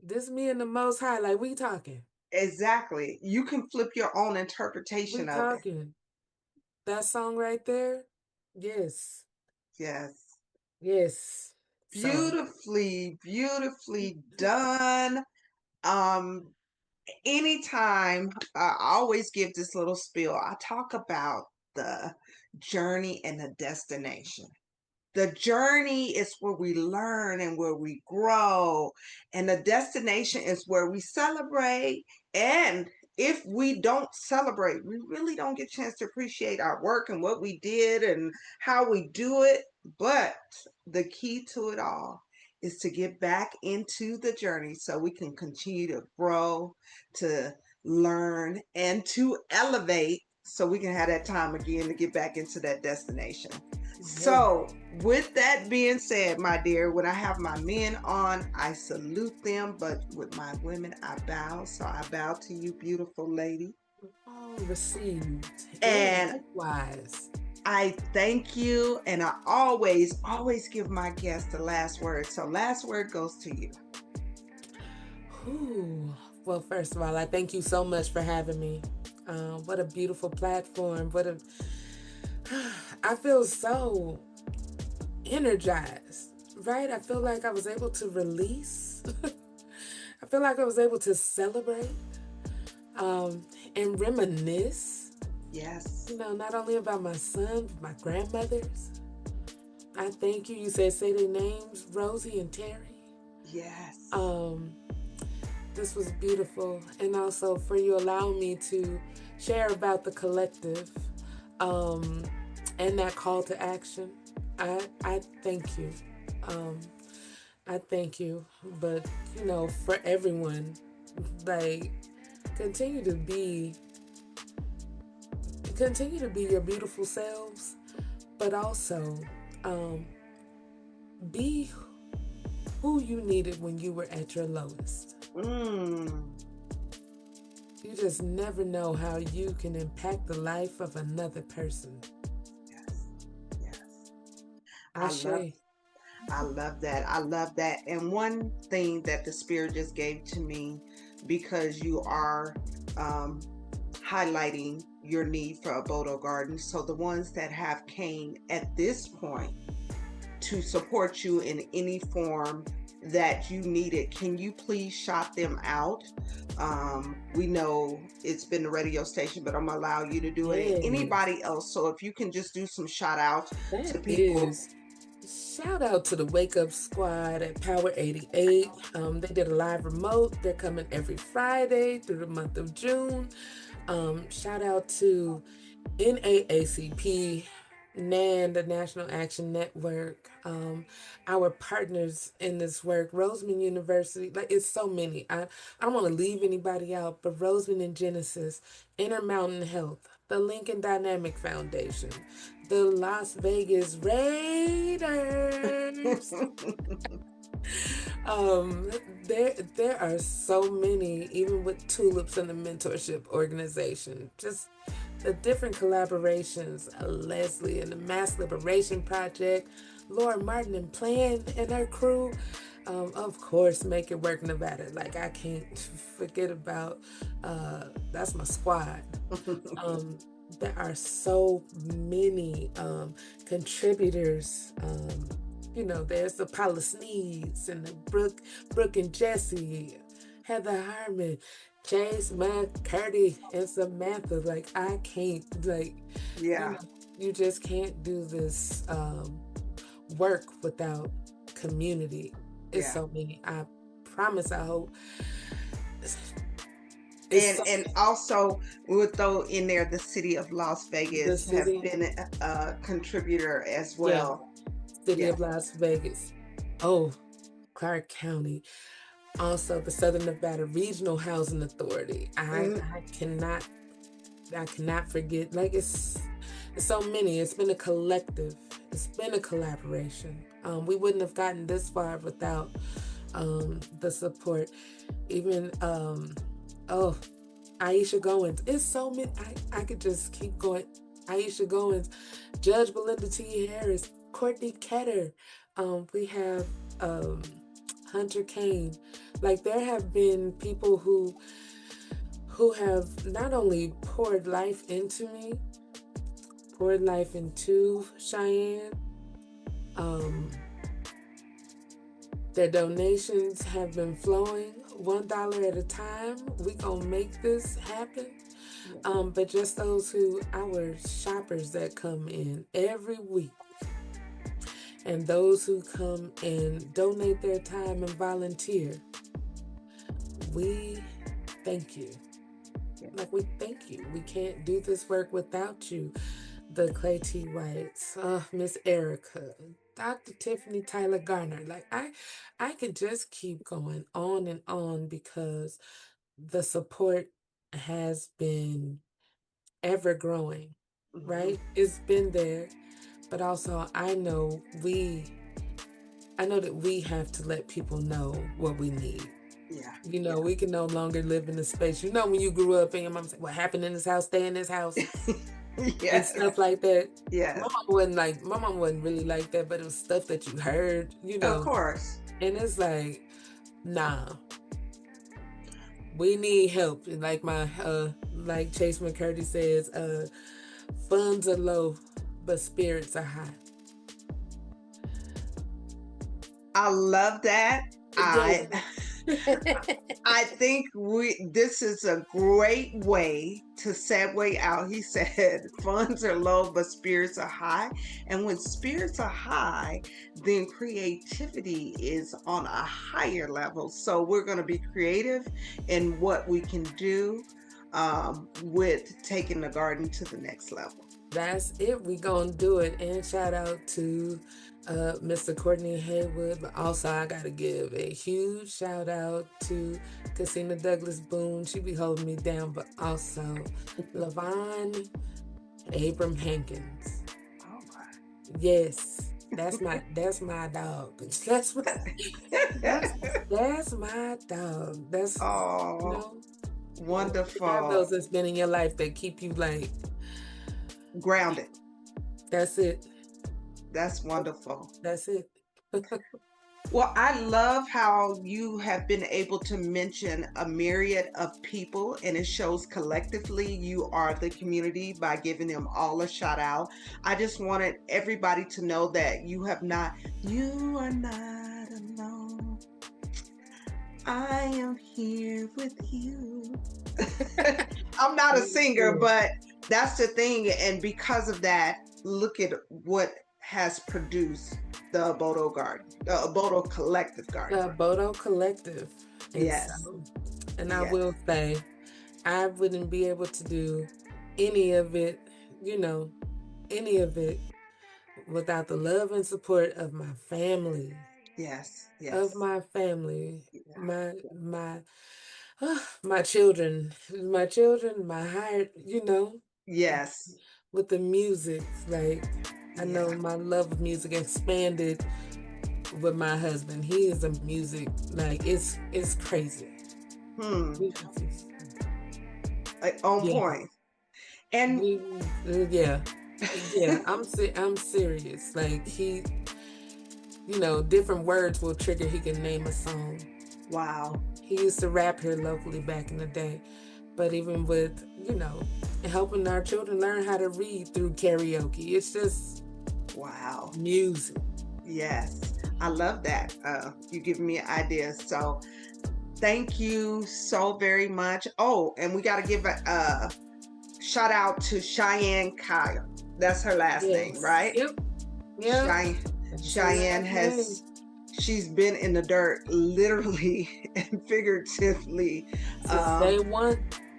Speaker 1: this me and the Most High, like, we talking.
Speaker 2: exactly. You can flip your own
Speaker 1: We
Speaker 2: interpretation of it.
Speaker 1: talking. That song right there, yes,
Speaker 2: Yes.
Speaker 1: yes. So,
Speaker 2: Beautifully, beautifully done. Um, Anytime I always give this little spiel, I talk about the journey and the destination. The journey is where we learn and where we grow, and the destination is where we celebrate. And if we don't celebrate, we really don't get a chance to appreciate our work and what we did and how we do it. But the key to it all is to get back into the journey so we can continue to grow, to learn, and to elevate so we can have that time again to get back into that destination.
Speaker 1: yeah.
Speaker 2: So, with that being said, my dear, when I have my men on, I salute them, but with my women, I bow. So, I bow to you, beautiful lady.
Speaker 1: All received. And
Speaker 2: And
Speaker 1: likewise.
Speaker 2: I thank you. And I always, always give my guests the last word. So, last word goes to you.
Speaker 1: Whew. Well, first of all, I thank you so much for having me. What a beautiful platform. I feel so energized, right? I feel like I was able to release. I feel like I was able to celebrate um, and reminisce,
Speaker 2: Yes.
Speaker 1: not only about my son, but my grandmothers. I thank you. You said say their names, Rosie and Terry.
Speaker 2: Yes.
Speaker 1: Um, this was beautiful. And also for you allowing me to share about the collective um, and that call to action. I thank you. Um, I thank you. But, for everyone, like, continue to be your beautiful selves, but also be who you needed when you were at your lowest.
Speaker 2: Mm.
Speaker 1: You just never know how you can impact the life of another person.
Speaker 2: Yes. Yes. I love
Speaker 1: Ashe.
Speaker 2: I love that. I love that. And one thing that the spirit just gave to me, because you are um, highlighting your need for Obodo Gardens. So the ones that have came at this point to support you in any form that you needed, can you please shout them out? We know it's been the radio station, but I'm gonna allow you to do it. And
Speaker 1: Yes,
Speaker 2: anybody else. So if you can just do some shout outs
Speaker 1: that
Speaker 2: to people.
Speaker 1: is. Shout out to the Wake Up Squad at Power 88. They did a live remote. They're coming every Friday through the month of June. Shout out to NAACP, NAN, the National Action Network, our partners in this work, Roseman University. Like, it's so many. I don't want to leave anybody out, but Roseman and Genesis, Intermountain Health, the Lincoln Dynamic Foundation, the Las Vegas Raiders. Um, there are so many, even with Tulips and the mentorship organization. Just the different collaborations, Leslie and the Mass Liberation Project, Laura Martin and Plan and her crew. Of course, Make It Work Nevada. Like, I can't forget about that's my squad. Um, there are so many contributors. There's the Paula Sneeds and the Brooke and Jesse, Heather Harmon, Chase McCurdy, and Samantha. Like, I can't, like, you
Speaker 2: Yeah,
Speaker 1: know, you just can't do this work without community. It's
Speaker 2: yeah.
Speaker 1: so many. I promise. I hope it's
Speaker 2: and
Speaker 1: so
Speaker 2: and also we would throw in there the city of Las
Speaker 1: the
Speaker 2: Vegas have
Speaker 1: city.
Speaker 2: been a contributor as
Speaker 1: Yeah,
Speaker 2: well.
Speaker 1: city
Speaker 2: Yeah.
Speaker 1: of Las Vegas. Oh, Clark County. Also, the Southern Nevada Regional Housing Authority. I
Speaker 2: Mm,
Speaker 1: I cannot I cannot forget. Like, it's so many. It's been a collective. It's been a collaboration. We wouldn't have gotten this far without the support. Even oh, Aisha Goins. It's so many. I could just keep going. Aisha Goins, Judge Belinda T. Harris, Courtney Ketter. We have um, Hunter Kane. Like, there have been people who have not only poured life into me, poured life into Cheyenne. Um, their donations have been flowing $1 at a time. We gonna make this happen.
Speaker 2: yeah.
Speaker 1: But just those who, our shoppers that come in every week, and those who come and donate their time and volunteer, we thank you.
Speaker 2: Yeah.
Speaker 1: Like, we thank you. We can't do this work without you. The Clay T. Whites, Miss Erica, Dr. Tiffany Tyler Garner. Like, I could just keep going on and on, because the support has been ever growing,
Speaker 2: Hmm.
Speaker 1: right? It's been there, but also I know that we have to let people know what we need.
Speaker 2: Yeah.
Speaker 1: We can no longer live in the space. When you grew up and your mom said, "What happened in this house, stay in this house,"
Speaker 2: Yeah.
Speaker 1: and
Speaker 2: Yes.
Speaker 1: stuff like that.
Speaker 2: Yes.
Speaker 1: My mom wasn't really like that, but it was stuff that you heard,
Speaker 2: Of course.
Speaker 1: and it's like, nah, we need help. And like Chase McCurdy says, funds are low, but spirits are high.
Speaker 2: I love that.
Speaker 1: Yes.
Speaker 2: I I think this is a great way to segue out. He said funds are low, but spirits are high. And when spirits are high, then creativity is on a higher level. So we're going to be creative in what we can do with taking the garden to the next level.
Speaker 1: That's it. We gonna do it. And shout out to Mr. Courtney Haywood. But also, I gotta give a huge shout out to Casina Douglas Boone. She be holding me down. But also Lavon Abram Hankins.
Speaker 2: All right.
Speaker 1: Yes. that's my dog. That's my that's that's my dog. That's you
Speaker 2: Oh,
Speaker 1: know, you know, you have those
Speaker 2: wonderful.
Speaker 1: that's been in your life that keep you like,
Speaker 2: Grounded.
Speaker 1: that's it.
Speaker 2: That's wonderful.
Speaker 1: That's it.
Speaker 2: Well, I love how you have been able to mention a myriad of people, and it shows collectively you are the community by giving them all a shout out. I just wanted everybody to know that you are not alone. I am here with you. I'm not a
Speaker 1: That's
Speaker 2: singer,
Speaker 1: it.
Speaker 2: but that's the thing. And because of that, look at what has produced the Obodo Garden, the Obodo Collective Garden.
Speaker 1: The Obodo Collective. And
Speaker 2: Yes,
Speaker 1: so, and I
Speaker 2: yes,
Speaker 1: will say, I wouldn't be able to do any of it, you know, any of it without the love and support of my family.
Speaker 2: yes,
Speaker 1: Of
Speaker 2: yes,
Speaker 1: my family.
Speaker 2: yeah,
Speaker 1: My my children, my heart,
Speaker 2: yes,
Speaker 1: with the music. Like I know
Speaker 2: yeah.
Speaker 1: my love of music expanded with my husband. He is a music like it's crazy.
Speaker 2: Hmm.
Speaker 1: It's-
Speaker 2: On
Speaker 1: Yeah,
Speaker 2: point. And
Speaker 1: yeah, yeah. I'm serious. Like different words will trigger. He can name a song.
Speaker 2: wow,
Speaker 1: He used to rap here locally back in the day. But even with, helping our children learn how to read through karaoke, it's just
Speaker 2: wow.
Speaker 1: music.
Speaker 2: Yes, I love that. You give me ideas. So thank you so very much. Oh, and we got to give a shout out to Cheyenne Kyle. That's her last name,
Speaker 1: Yes.
Speaker 2: right?
Speaker 1: Yep. Yep.
Speaker 2: Cheyenne,
Speaker 1: That's her
Speaker 2: Cheyenne
Speaker 1: last name.
Speaker 2: has, she's been in the dirt literally and figuratively.
Speaker 1: Since day
Speaker 2: Um,
Speaker 1: one.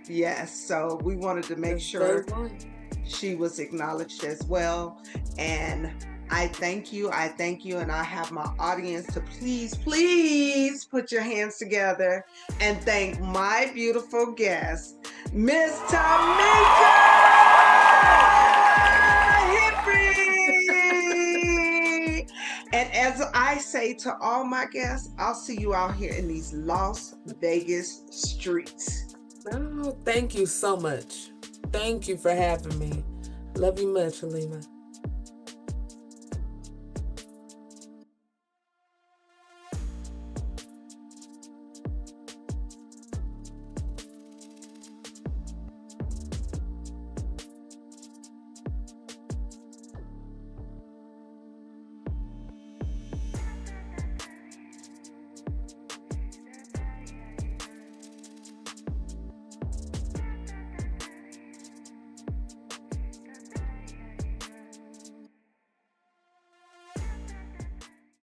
Speaker 2: yes, so we wanted to make
Speaker 1: Since day
Speaker 2: sure
Speaker 1: one.
Speaker 2: she was acknowledged as well. And I thank you. I thank you. And I have my audience to please, please put your hands together and thank my beautiful guest, Miss Tameka Henry. And as I say to all my guests, I'll see you out here in these Las Vegas streets.
Speaker 1: Oh, thank you so much. Thank you for having me. Love you much, Hallema.